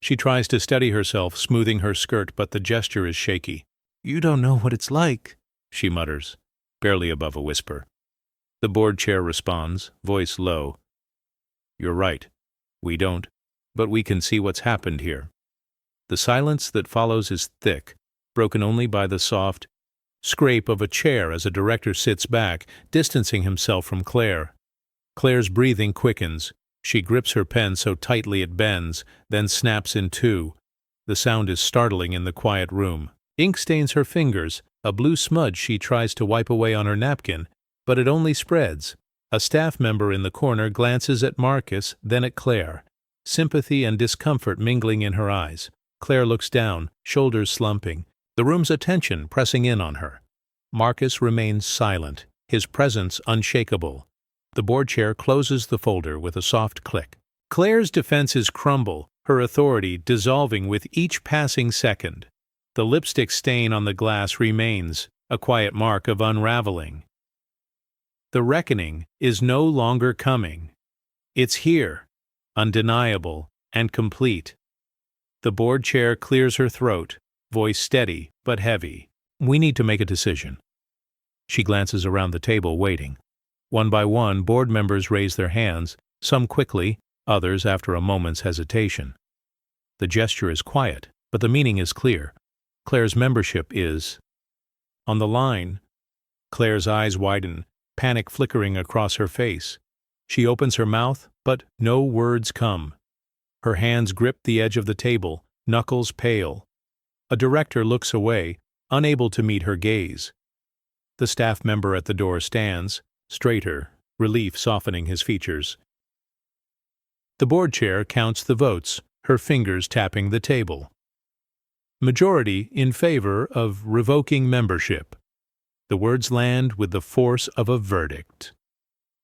She tries to steady herself, smoothing her skirt, but the gesture is shaky. "You don't know what it's like," she mutters, barely above a whisper. The board chair responds, voice low. "You're right. We don't. But we can see what's happened here." The silence that follows is thick, broken only by the soft scrape of a chair as a director sits back, distancing himself from Claire. Claire's breathing quickens. She grips her pen so tightly it bends, then snaps in two. The sound is startling in the quiet room. Ink stains her fingers, a blue smudge she tries to wipe away on her napkin, but it only spreads. A staff member in the corner glances at Marcus, then at Claire. Sympathy and discomfort mingling in her eyes. Claire looks down, shoulders slumping, the room's attention pressing in on her. Marcus remains silent, his presence unshakable. The board chair closes the folder with a soft click. Claire's defenses crumble, her authority dissolving with each passing second. The lipstick stain on the glass remains, a quiet mark of unraveling. The reckoning is no longer coming. It's here, undeniable and complete. The board chair clears her throat, voice steady but heavy. We need to make a decision. She glances around the table, waiting. One by one, board members raise their hands, some quickly, others after a moment's hesitation. The gesture is quiet, but the meaning is clear. Claire's membership is on the line. Claire's eyes widen, panic flickering across her face. She opens her mouth, but no words come. Her hands grip the edge of the table, knuckles pale. A director looks away, unable to meet her gaze. The staff member at the door stands, straighter, relief softening his features. The board chair counts the votes, her fingers tapping the table. Majority in favor of revoking membership. The words land with the force of a verdict.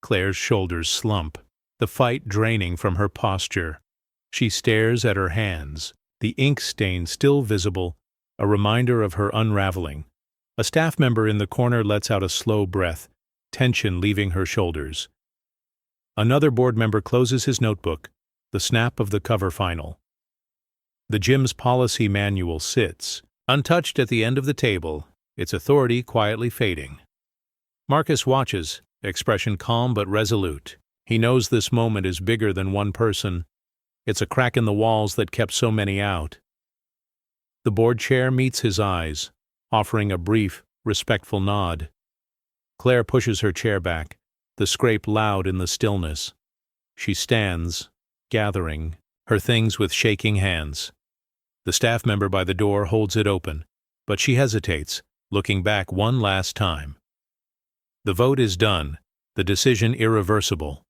Claire's shoulders slump, the fight draining from her posture. She stares at her hands, the ink stain still visible, a reminder of her unraveling. A staff member in the corner lets out a slow breath, tension leaving her shoulders. Another board member closes his notebook, the snap of the cover final. The gym's policy manual sits, untouched at the end of the table, its authority quietly fading. Marcus watches, expression calm but resolute. He knows this moment is bigger than one person. It's a crack in the walls that kept so many out. The board chair meets his eyes, offering a brief, respectful nod. Claire pushes her chair back, the scrape loud in the stillness. She stands, gathering, her things with shaking hands. The staff member by the door holds it open, but she hesitates, looking back one last time. The vote is done, the decision irreversible.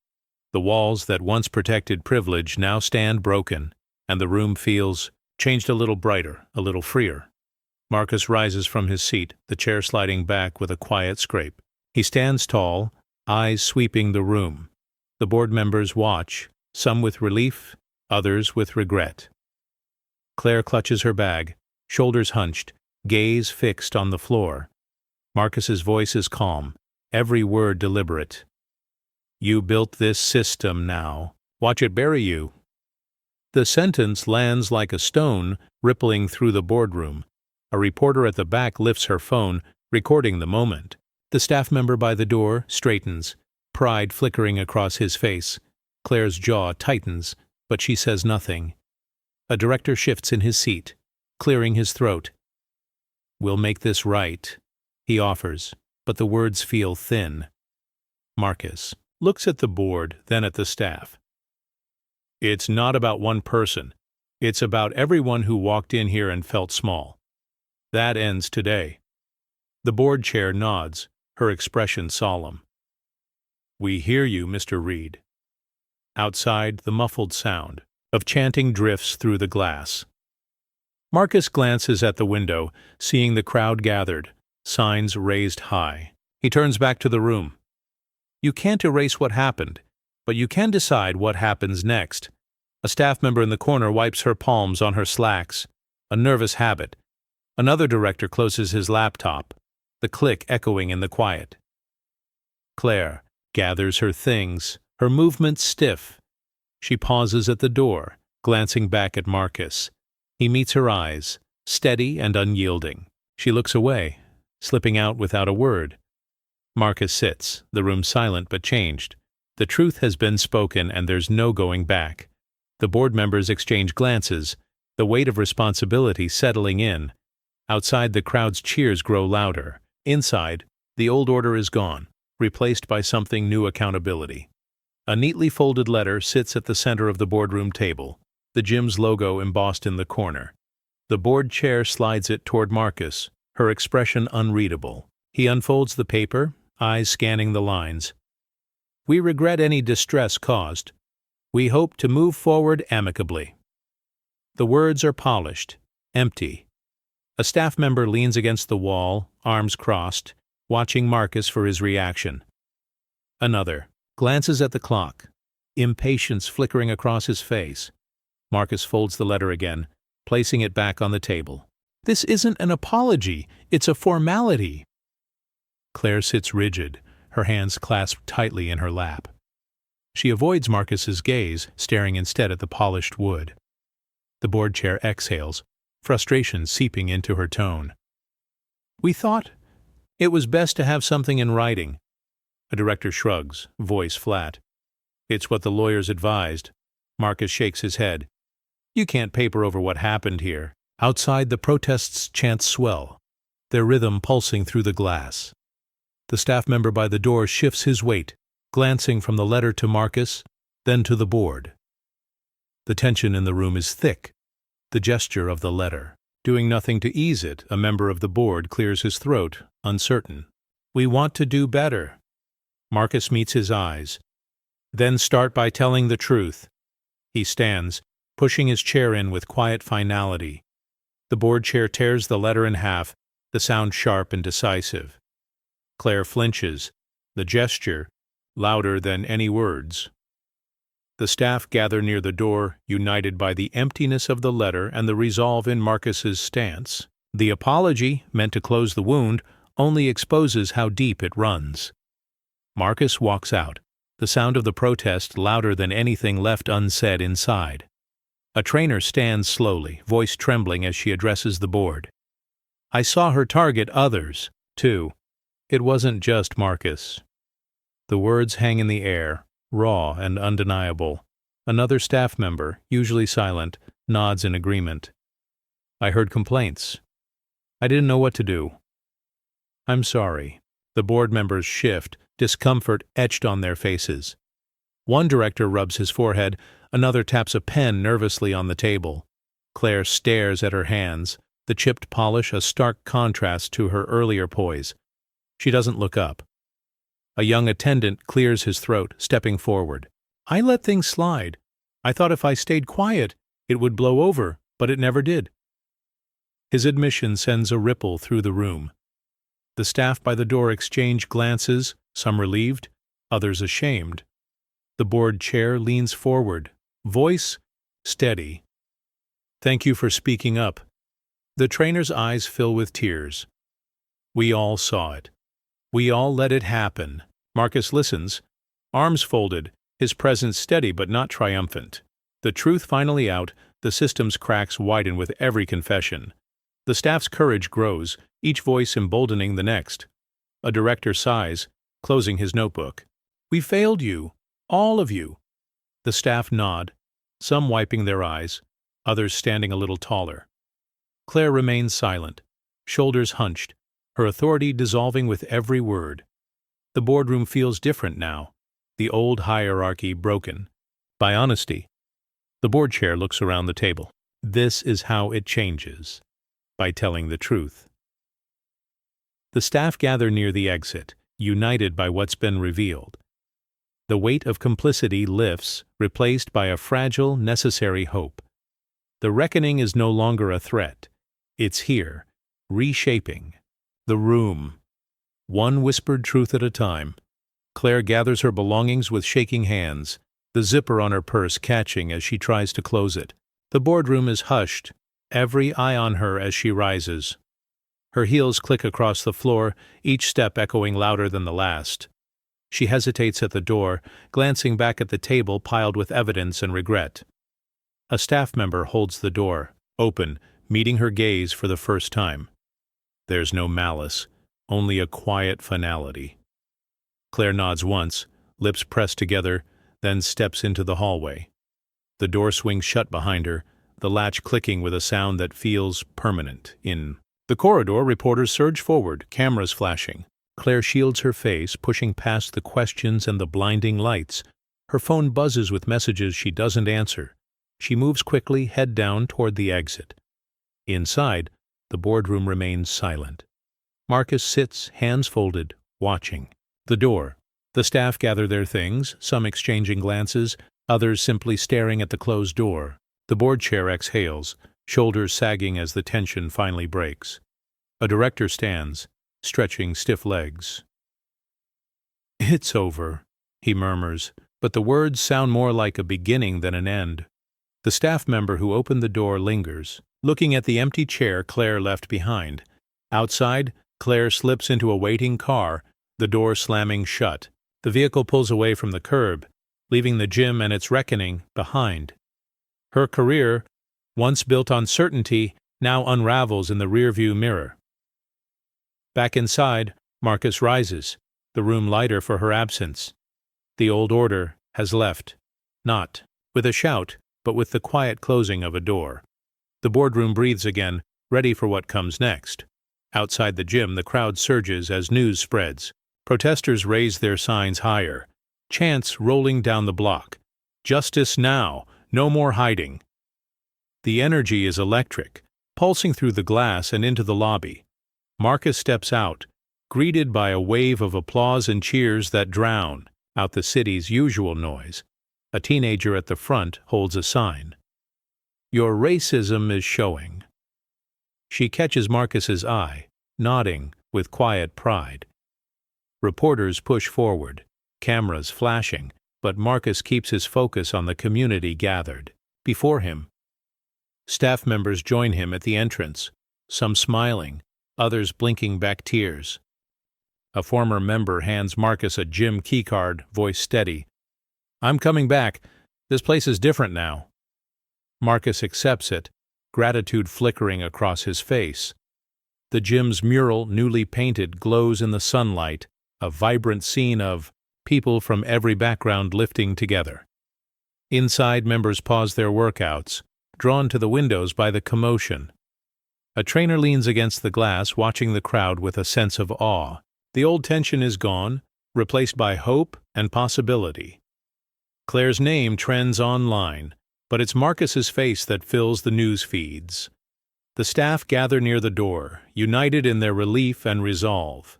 The walls that once protected privilege now stand broken, and the room feels changed a little brighter, a little freer. Marcus rises from his seat, the chair sliding back with a quiet scrape. He stands tall, eyes sweeping the room. The board members watch, some with relief, others with regret. Claire clutches her bag, shoulders hunched, gaze fixed on the floor. Marcus's voice is calm, every word deliberate. You built this system now. Watch it bury you. The sentence lands like a stone, rippling through the boardroom. A reporter at the back lifts her phone, recording the moment. The staff member by the door straightens, pride flickering across his face. Claire's jaw tightens, but she says nothing. A director shifts in his seat, clearing his throat. We'll make this right, he offers, but the words feel thin. Marcus looks at the board, then at the staff. It's not about one person. It's about everyone who walked in here and felt small. That ends today. The board chair nods, her expression solemn. We hear you, Mr. Reed. Outside, the muffled sound of chanting drifts through the glass. Marcus glances at the window, seeing the crowd gathered, signs raised high. He turns back to the room. You can't erase what happened, but you can decide what happens next. A staff member in the corner wipes her palms on her slacks, a nervous habit. Another director closes his laptop, the click echoing in the quiet. Claire gathers her things, her movements stiff. She pauses at the door, glancing back at Marcus. He meets her eyes, steady and unyielding. She looks away, slipping out without a word. Marcus sits, the room silent but changed. The truth has been spoken and there's no going back. The board members exchange glances, the weight of responsibility settling in. Outside, the crowd's cheers grow louder. Inside, the old order is gone, replaced by something new: accountability. A neatly folded letter sits at the center of the boardroom table, the gym's logo embossed in the corner. The board chair slides it toward Marcus, her expression unreadable. He unfolds the paper, eyes scanning the lines. "We regret any distress caused. We hope to move forward amicably." The words are polished, empty. A staff member leans against the wall, arms crossed, watching Marcus for his reaction. Another glances at the clock, impatience flickering across his face. Marcus folds the letter again, placing it back on the table. "This isn't an apology, it's a formality." Claire sits rigid, her hands clasped tightly in her lap. She avoids Marcus's gaze, staring instead at the polished wood. The board chair exhales, frustration seeping into her tone. "We thought it was best to have something in writing." A director shrugs, voice flat. "It's what the lawyers advised." Marcus shakes his head. "You can't paper over what happened here." Outside, the protests' chants swell, their rhythm pulsing through the glass. The staff member by the door shifts his weight, glancing from the letter to Marcus, then to the board. The tension in the room is thick, the gesture of the letter. Doing nothing to ease it, a member of the board clears his throat, uncertain. "We want to do better." Marcus meets his eyes. "Then start by telling the truth." He stands, pushing his chair in with quiet finality. The board chair tears the letter in half, the sound sharp and decisive. Claire flinches, the gesture louder than any words. The staff gather near the door, united by the emptiness of the letter and the resolve in Marcus's stance. The apology, meant to close the wound, only exposes how deep it runs. Marcus walks out, the sound of the protest louder than anything left unsaid inside. A trainer stands slowly, voice trembling as she addresses the board. "I saw her target others, too. It wasn't just Marcus." The words hang in the air, raw and undeniable. Another staff member, usually silent, nods in agreement. "I heard complaints. I didn't know what to do." "I'm sorry." The board members shift, discomfort etched on their faces. One director rubs his forehead, another taps a pen nervously on the table. Claire stares at her hands, the chipped polish a stark contrast to her earlier poise. She doesn't look up. A young attendant clears his throat, stepping forward. "I let things slide. I thought if I stayed quiet, it would blow over, but it never did." His admission sends a ripple through the room. The staff by the door exchange glances, some relieved, others ashamed. The board chair leans forward, voice steady. "Thank you for speaking up." The trainer's eyes fill with tears. "We all saw it. We all let it happen." Marcus listens, arms folded, his presence steady but not triumphant. The truth finally out, the system's cracks widen with every confession. The staff's courage grows, each voice emboldening the next. A director sighs, closing his notebook. "We failed you, all of you." The staff nod, some wiping their eyes, others standing a little taller. Claire remains silent, shoulders hunched, her authority dissolving with every word. The boardroom feels different now, the old hierarchy broken. By honesty. The board chair looks around the table. This is how it changes. By telling the truth. The staff gather near the exit, united by what's been revealed. The weight of complicity lifts, replaced by a fragile, necessary hope. The reckoning is no longer a threat. It's here, reshaping. The room. One whispered truth at a time. Claire gathers her belongings with shaking hands, the zipper on her purse catching as she tries to close it. The boardroom is hushed, every eye on her as she rises. Her heels click across the floor, each step echoing louder than the last. She hesitates at the door, glancing back at the table piled with evidence and regret. A staff member holds the door, open, meeting her gaze for the first time. There's no malice, only a quiet finality. Claire nods once, lips pressed together, then steps into the hallway. The door swings shut behind her, the latch clicking with a sound that feels permanent. In the corridor, reporters surge forward, cameras flashing. Claire shields her face, pushing past the questions and the blinding lights, Her phone buzzes with messages she doesn't answer. She moves quickly, head down, toward the exit. Inside, the boardroom remains silent. Marcus sits, hands folded, watching. The door. The staff gather their things, some exchanging glances, others simply staring at the closed door. The board chair exhales, shoulders sagging as the tension finally breaks. A director stands, stretching stiff legs. "It's over," he murmurs, but the words sound more like a beginning than an end. The staff member who opened the door lingers, looking at the empty chair Claire left behind. Outside, Claire slips into a waiting car, the door slamming shut. The vehicle pulls away from the curb, leaving the gym and its reckoning behind. Her career, once built on certainty, now unravels in the rearview mirror. Back inside, Marcus rises, the room lighter for her absence. The old order has left, not with a shout, but with the quiet closing of a door. The boardroom breathes again, ready for what comes next. Outside the gym, the crowd surges as news spreads. Protesters raise their signs higher, chants rolling down the block. "Justice now! No more hiding!" The energy is electric, pulsing through the glass and into the lobby. Marcus steps out, greeted by a wave of applause and cheers that drown out the city's usual noise. A teenager at the front holds a sign. "Your racism is showing." She catches Marcus's eye, nodding with quiet pride. Reporters push forward, cameras flashing, but Marcus keeps his focus on the community gathered before him. Staff members join him at the entrance, some smiling, others blinking back tears. A former member hands Marcus a gym keycard, voice steady. "I'm coming back. This place is different now." Marcus accepts it, gratitude flickering across his face. The gym's mural, newly painted, glows in the sunlight, a vibrant scene of people from every background lifting together. Inside, members pause their workouts, drawn to the windows by the commotion. A trainer leans against the glass, watching the crowd with a sense of awe. The old tension is gone, replaced by hope and possibility. Claire's name trends online, but it's Marcus's face that fills the news feeds. The staff gather near the door, united in their relief and resolve.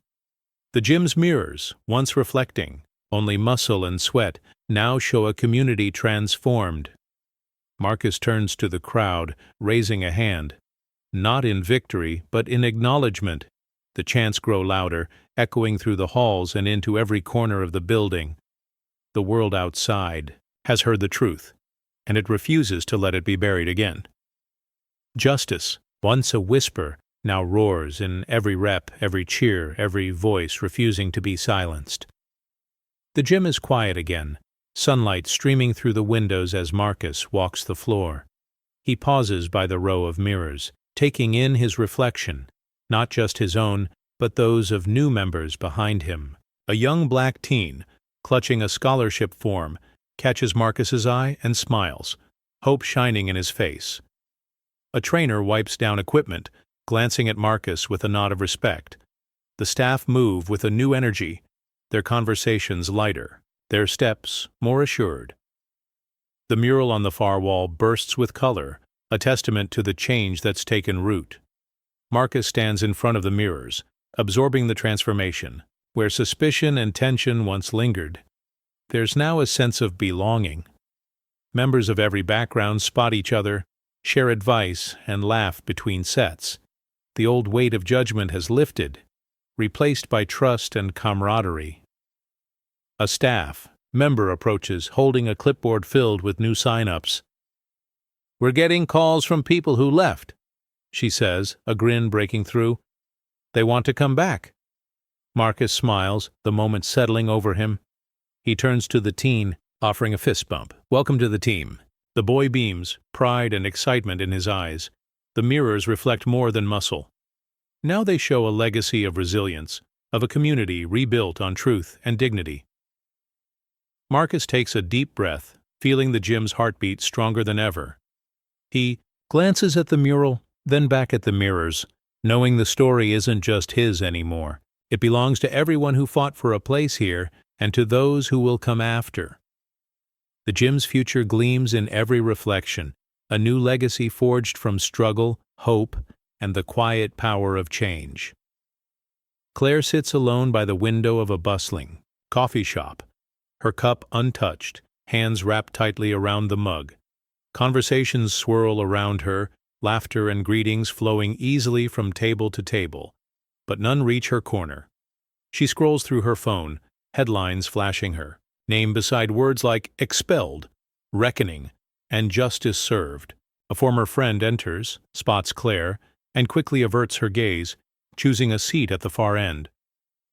The gym's mirrors, once reflecting only muscle and sweat, now show a community transformed. Marcus turns to the crowd, raising a hand. Not in victory, but in acknowledgement. The chants grow louder, echoing through the halls and into every corner of the building. The world outside has heard the truth, and it refuses to let it be buried again. Justice, once a whisper, now roars in every rep, every cheer, every voice refusing to be silenced. The gym is quiet again, sunlight streaming through the windows as Marcus walks the floor. He pauses by the row of mirrors, taking in his reflection, not just his own, but those of new members behind him. A young black teen, clutching a scholarship form, catches Marcus's eye and smiles, hope shining in his face. A trainer wipes down equipment, glancing at Marcus with a nod of respect. The staff move with a new energy, their conversations lighter, their steps more assured. The mural on the far wall bursts with color, a testament to the change that's taken root. Marcus stands in front of the mirrors, absorbing the transformation. Where suspicion and tension once lingered, there's now a sense of belonging. Members of every background spot each other, share advice, and laugh between sets. The old weight of judgment has lifted, replaced by trust and camaraderie. A staff member approaches, holding a clipboard filled with new sign-ups. "We're getting calls from people who left," she says, a grin breaking through. "They want to come back." Marcus smiles, the moment settling over him. He turns to the teen, offering a fist bump. "Welcome to the team." The boy beams, pride and excitement in his eyes. The mirrors reflect more than muscle. Now they show a legacy of resilience, of a community rebuilt on truth and dignity. Marcus takes a deep breath, feeling the gym's heartbeat stronger than ever. He glances at the mural, then back at the mirrors, knowing the story isn't just his anymore. It belongs to everyone who fought for a place here and to those who will come after. The gym's future gleams in every reflection, a new legacy forged from struggle, hope, and the quiet power of change. Claire sits alone by the window of a bustling coffee shop, her cup untouched, hands wrapped tightly around the mug. Conversations swirl around her, laughter and greetings flowing easily from table to table, but none reach her corner. She scrolls through her phone, headlines flashing her, name beside words like expelled, reckoning, and justice served. A former friend enters, spots Claire, and quickly averts her gaze, choosing a seat at the far end.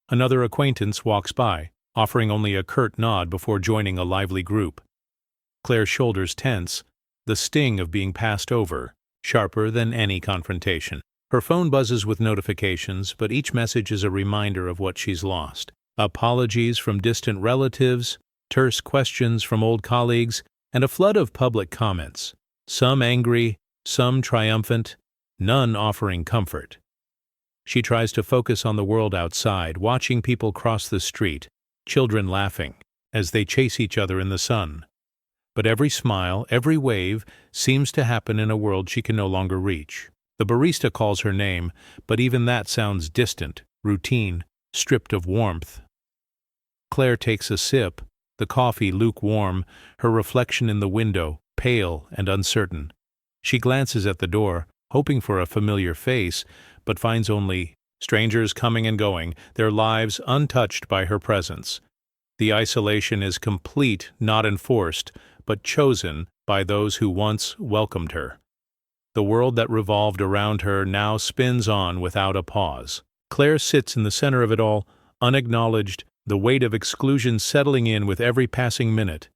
Another acquaintance walks by, offering only a curt nod before joining a lively group. Claire's shoulders tense, the sting of being passed over, sharper than any confrontation. Her phone buzzes with notifications, but each message is a reminder of what she's lost. Apologies from distant relatives, terse questions from old colleagues, and a flood of public comments, some angry, some triumphant, none offering comfort. She tries to focus on the world outside, watching people cross the street, children laughing, as they chase each other in the sun. But every smile, every wave, seems to happen in a world she can no longer reach. The barista calls her name, but even that sounds distant, routine, stripped of warmth. Claire takes a sip, the coffee lukewarm, her reflection in the window, pale and uncertain. She glances at the door, hoping for a familiar face, but finds only strangers coming and going, their lives untouched by her presence. The isolation is complete, not enforced, but chosen by those who once welcomed her. The world that revolved around her now spins on without a pause. Claire sits in the center of it all, unacknowledged, the weight of exclusion settling in with every passing minute.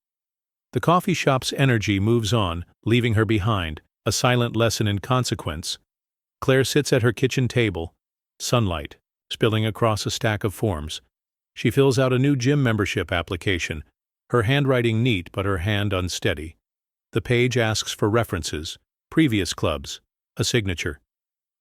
The coffee shop's energy moves on, leaving her behind, a silent lesson in consequence. Claire sits at her kitchen table, sunlight spilling across a stack of forms. She fills out a new gym membership application, her handwriting neat but her hand unsteady. The page asks for references, previous clubs, a signature.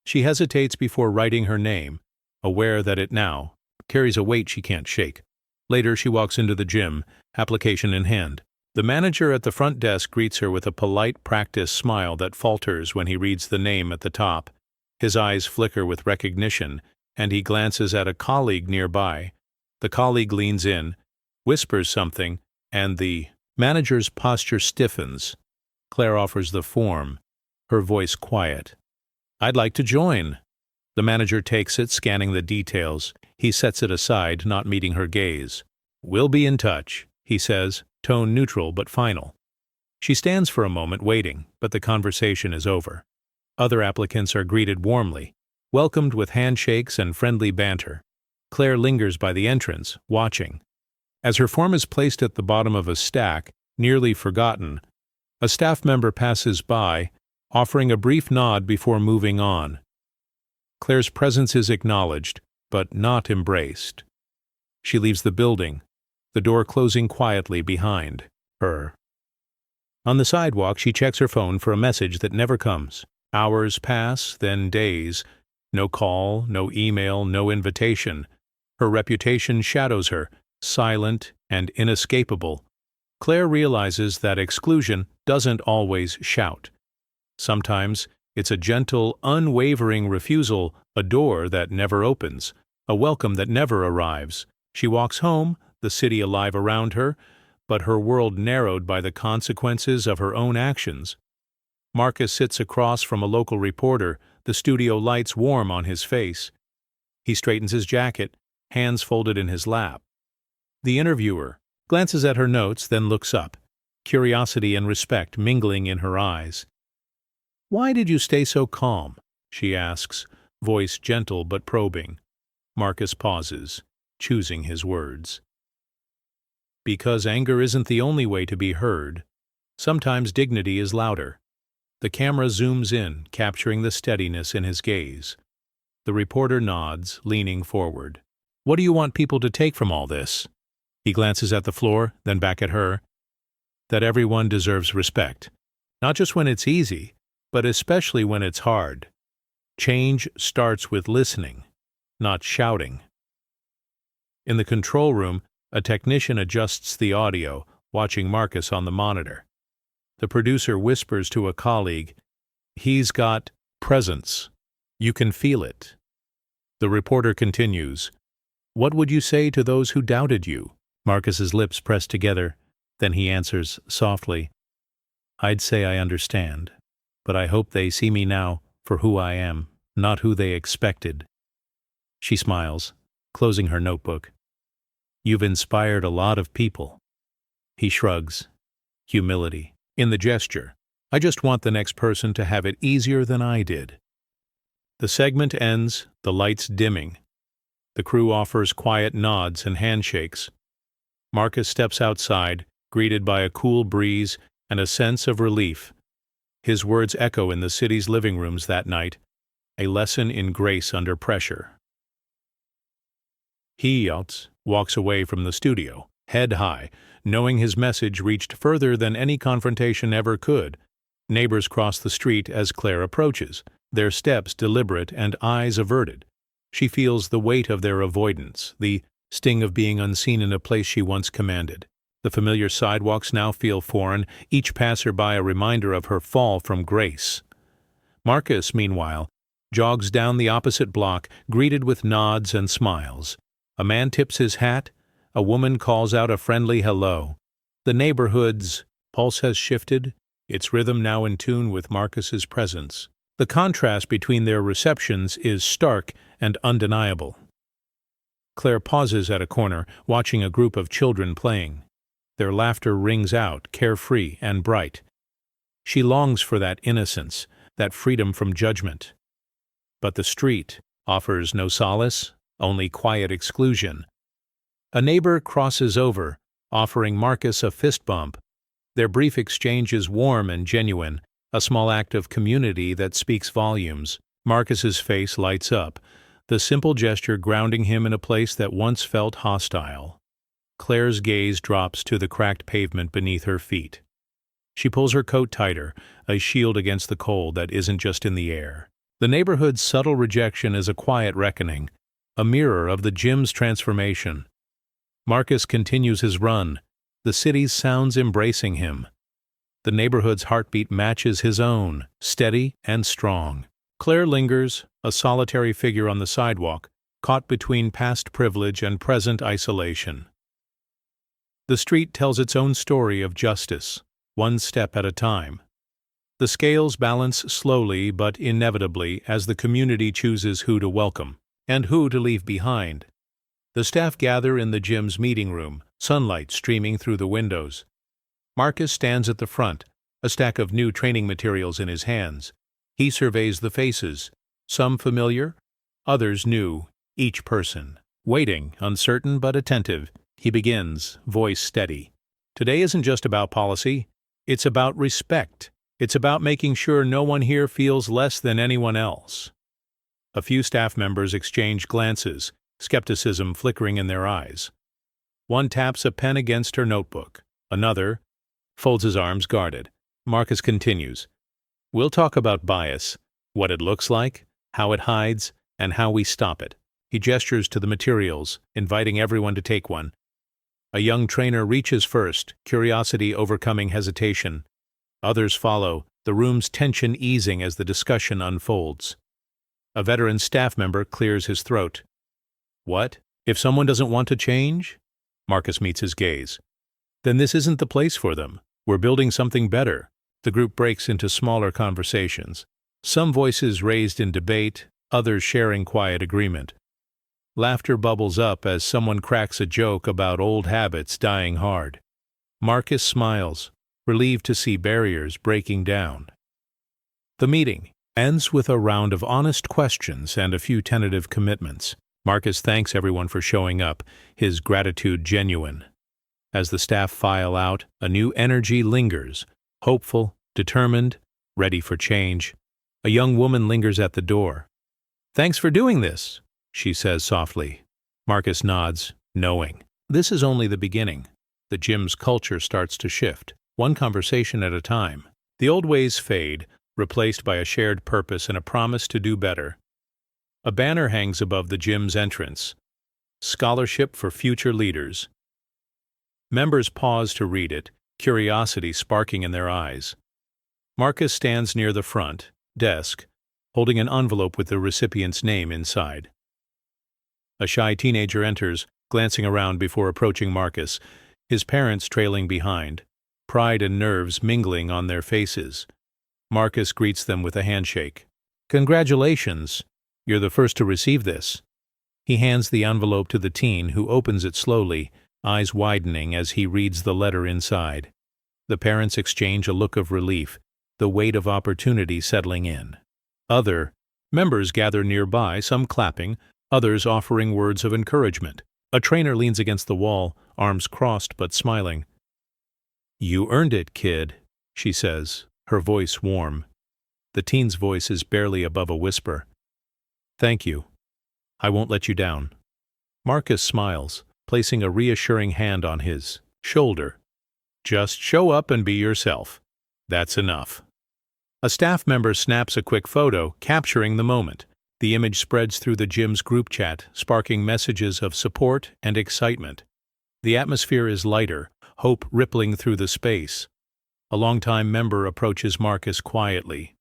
She hesitates before writing her name, aware that it now carries a weight she can't shake. Later she walks into the gym, application in hand. The manager at the front desk greets her with a polite, practiced smile that falters when he reads the name at the top. His eyes flicker with recognition, and he glances at a colleague nearby. The colleague leans in, whispers something, and the manager's posture stiffens. Claire offers the form, her voice quiet. "I'd like to join." The manager takes it, scanning the details. He sets it aside, not meeting her gaze. "We'll be in touch," he says, tone neutral but final. She stands for a moment waiting, but the conversation is over. Other applicants are greeted warmly, welcomed with handshakes and friendly banter. Claire lingers by the entrance, watching. As her form is placed at the bottom of a stack, nearly forgotten, a staff member passes by, offering a brief nod before moving on. Claire's presence is acknowledged, but not embraced. She leaves the building, the door closing quietly behind her. On the sidewalk, she checks her phone for a message that never comes. Hours pass, then days. No call, no email, no invitation. Her reputation shadows her, silent and inescapable. Claire realizes that exclusion doesn't always shout. Sometimes it's a gentle, unwavering refusal, a door that never opens, a welcome that never arrives. She walks home, the city alive around her, but her world narrowed by the consequences of her own actions. Marcus sits across from a local reporter, the studio lights warm on his face. He straightens his jacket, hands folded in his lap. The interviewer glances at her notes, then looks up, curiosity and respect mingling in her eyes. "Why did you stay so calm?" she asks, voice gentle but probing. Marcus pauses, choosing his words. "Because anger isn't the only way to be heard. Sometimes dignity is louder." The camera zooms in, capturing the steadiness in his gaze. The reporter nods, leaning forward. "What do you want people to take from all this?" He glances at the floor, then back at her. "That everyone deserves respect. Not just when it's easy, but especially when it's hard. Change starts with listening, not shouting." In the control room, a technician adjusts the audio, watching Marcus on the monitor. The producer whispers to a colleague, "He's got presence. You can feel it." The reporter continues, "What would you say to those who doubted you?" Marcus's lips press together. Then he answers softly, "I'd say I understand, but I hope they see me now for who I am, not who they expected." She smiles, closing her notebook. "You've inspired a lot of people." He shrugs. Humility in the gesture. "I just want the next person to have it easier than I did." The segment ends, the lights dimming. The crew offers quiet nods and handshakes. Marcus steps outside, greeted by a cool breeze and a sense of relief. His words echo in the city's living rooms that night, a lesson in grace under pressure. He walks away from the studio, head high, knowing his message reached further than any confrontation ever could. Neighbors cross the street as Claire approaches, their steps deliberate and eyes averted. She feels the weight of their avoidance, the sting of being unseen in a place she once commanded. The familiar sidewalks now feel foreign, each passerby a reminder of her fall from grace. Marcus, meanwhile, jogs down the opposite block, greeted with nods and smiles. A man tips his hat, a woman calls out a friendly hello. The neighborhood's pulse has shifted, its rhythm now in tune with Marcus's presence. The contrast between their receptions is stark and undeniable. Claire pauses at a corner, watching a group of children playing. Their laughter rings out, carefree and bright. She longs for that innocence, that freedom from judgment. But the street offers no solace, only quiet exclusion. A neighbor crosses over, offering Marcus a fist bump. Their brief exchange is warm and genuine, a small act of community that speaks volumes. Marcus's face lights up, the simple gesture grounding him in a place that once felt hostile. Claire's gaze drops to the cracked pavement beneath her feet. She pulls her coat tighter, a shield against the cold that isn't just in the air. The neighborhood's subtle rejection is a quiet reckoning, a mirror of the gym's transformation. Marcus continues his run, the city's sounds embracing him. The neighborhood's heartbeat matches his own, steady and strong. Claire lingers, a solitary figure on the sidewalk, caught between past privilege and present isolation. The street tells its own story of justice, one step at a time. The scales balance slowly but inevitably as the community chooses who to welcome and who to leave behind. The staff gather in the gym's meeting room, sunlight streaming through the windows. Marcus stands at the front, a stack of new training materials in his hands. He surveys the faces, some familiar, others new, each person. Waiting, uncertain but attentive, he begins, voice steady. Today isn't just about policy, it's about respect. It's about making sure no one here feels less than anyone else. A few staff members exchange glances, skepticism flickering in their eyes. One taps a pen against her notebook. Another folds his arms guarded. Marcus continues. We'll talk about bias, what it looks like, how it hides, and how we stop it. He gestures to the materials, inviting everyone to take one. A young trainer reaches first, curiosity overcoming hesitation. Others follow, the room's tension easing as the discussion unfolds. A veteran staff member clears his throat. What? If someone doesn't want to change? Marcus meets his gaze. Then this isn't the place for them. We're building something better. The group breaks into smaller conversations. Some voices raised in debate, others sharing quiet agreement. Laughter bubbles up as someone cracks a joke about old habits dying hard. Marcus smiles, relieved to see barriers breaking down. The meeting ends with a round of honest questions and a few tentative commitments. Marcus thanks everyone for showing up, his gratitude genuine. As the staff file out, a new energy lingers, hopeful, determined, ready for change. A young woman lingers at the door. "Thanks for doing this," she says softly. Marcus nods, knowing. This is only the beginning. The gym's culture starts to shift, one conversation at a time. The old ways fade, replaced by a shared purpose and a promise to do better. A banner hangs above the gym's entrance. Scholarship for future leaders. Members pause to read it, curiosity sparking in their eyes. Marcus stands near the front desk, holding an envelope with the recipient's name inside. A shy teenager enters, glancing around before approaching Marcus, his parents trailing behind, pride and nerves mingling on their faces. Marcus greets them with a handshake. "Congratulations! You're the first to receive this." He hands the envelope to the teen, who opens it slowly, eyes widening as he reads the letter inside. The parents exchange a look of relief, the weight of opportunity settling in. Other members gather nearby, some clapping, others offering words of encouragement. A trainer leans against the wall, arms crossed but smiling. "You earned it, kid," she says, her voice warm. The teen's voice is barely above a whisper. "Thank you. I won't let you down." Marcus smiles, placing a reassuring hand on his shoulder. "Just show up and be yourself. That's enough." A staff member snaps a quick photo, capturing the moment. The image spreads through the gym's group chat, sparking messages of support and excitement. The atmosphere is lighter, hope rippling through the space. A longtime member approaches Marcus quietly.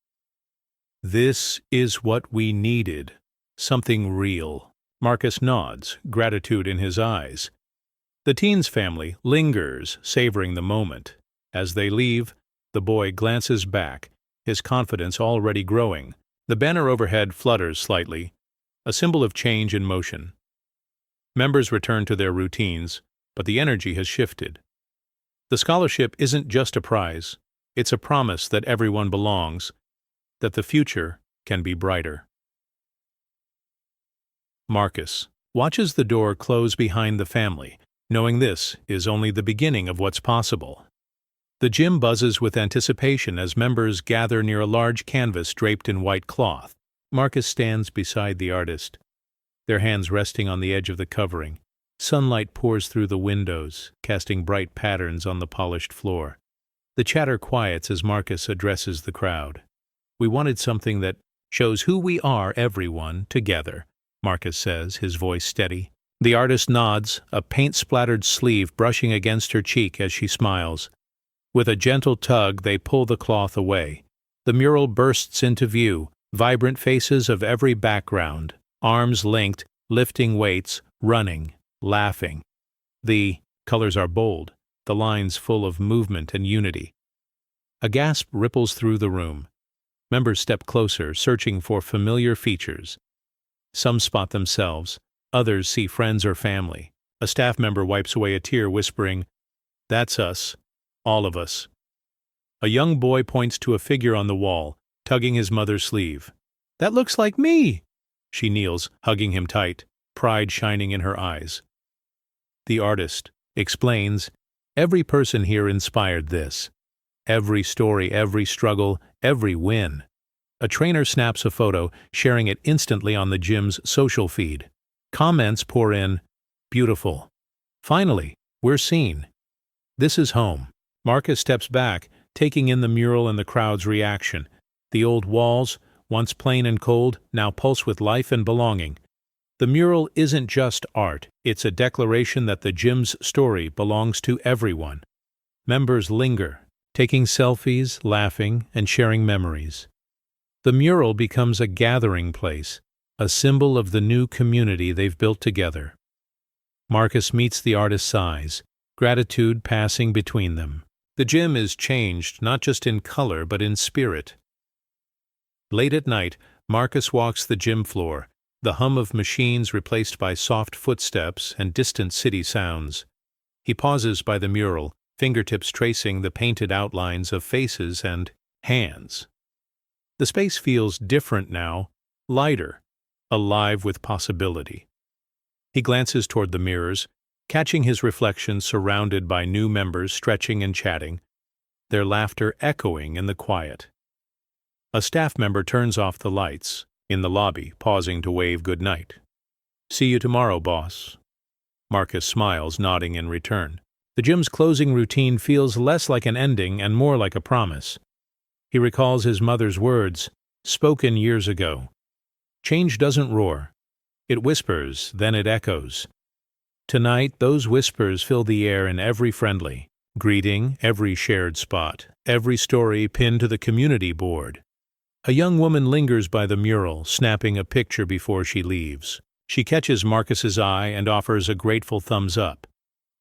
"This is what we needed. Something real." Marcus nods, gratitude in his eyes. The teen's family lingers, savoring the moment. As they leave, the boy glances back, his confidence already growing. The banner overhead flutters slightly, a symbol of change in motion. Members return to their routines, but the energy has shifted. The scholarship isn't just a prize, it's a promise that everyone belongs, that the future can be brighter. Marcus watches the door close behind the family, knowing this is only the beginning of what's possible. The gym buzzes with anticipation as members gather near a large canvas draped in white cloth. Marcus stands beside the artist, their hands resting on the edge of the covering. Sunlight pours through the windows, casting bright patterns on the polished floor. The chatter quiets as Marcus addresses the crowd. "We wanted something that shows who we are, everyone, together," Marcus says, his voice steady. The artist nods, a paint-splattered sleeve brushing against her cheek as she smiles. With a gentle tug, they pull the cloth away. The mural bursts into view, vibrant faces of every background, arms linked, lifting weights, running, laughing. The colors are bold, the lines full of movement and unity. A gasp ripples through the room. Members step closer, searching for familiar features. Some spot themselves, others see friends or family. A staff member wipes away a tear, whispering, "That's us. All of us." A young boy points to a figure on the wall, tugging his mother's sleeve. "That looks like me!" She kneels, hugging him tight, pride shining in her eyes. The artist explains, "Every person here inspired this. Every story, every struggle, every win." A trainer snaps a photo, sharing it instantly on the gym's social feed. Comments pour in, "Beautiful. Finally, we're seen. This is home." Marcus steps back, taking in the mural and the crowd's reaction. The old walls, once plain and cold, now pulse with life and belonging. The mural isn't just art, it's a declaration that the gym's story belongs to everyone. Members linger, taking selfies, laughing, and sharing memories. The mural becomes a gathering place, a symbol of the new community they've built together. Marcus meets the artist's eyes, gratitude passing between them. The gym is changed not just in color but in spirit. Late at night, Marcus walks the gym floor, the hum of machines replaced by soft footsteps and distant city sounds. He pauses by the mural, fingertips tracing the painted outlines of faces and hands. The space feels different now, lighter, alive with possibility. He glances toward the mirrors, catching his reflection surrounded by new members stretching and chatting, their laughter echoing in the quiet. A staff member turns off the lights, in the lobby, pausing to wave goodnight. "See you tomorrow, boss." Marcus smiles, nodding in return. The gym's closing routine feels less like an ending and more like a promise. He recalls his mother's words, spoken years ago. "Change doesn't roar. It whispers, then it echoes." Tonight, those whispers fill the air in every friendly greeting, every shared spot, every story pinned to the community board. A young woman lingers by the mural, snapping a picture before she leaves. She catches Marcus's eye and offers a grateful thumbs up.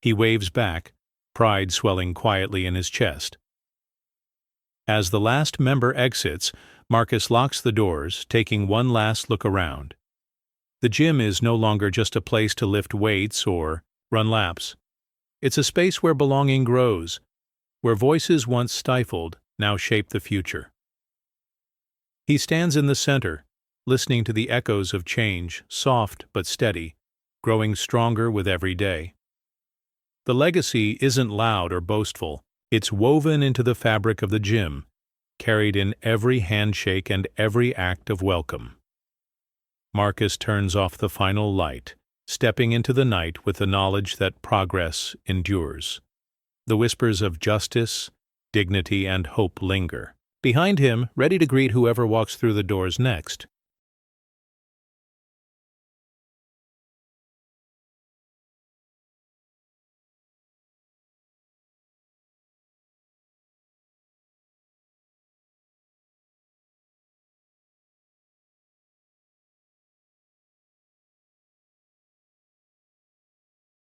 He waves back, pride swelling quietly in his chest. As the last member exits, Marcus locks the doors, taking one last look around. The gym is no longer just a place to lift weights or run laps. It's a space where belonging grows, where voices once stifled now shape the future. He stands in the center, listening to the echoes of change, soft but steady, growing stronger with every day. The legacy isn't loud or boastful. It's woven into the fabric of the gym, carried in every handshake and every act of welcome. Marcus turns off the final light, stepping into the night with the knowledge that progress endures. The whispers of justice, dignity, and hope linger. Behind him, ready to greet whoever walks through the doors next,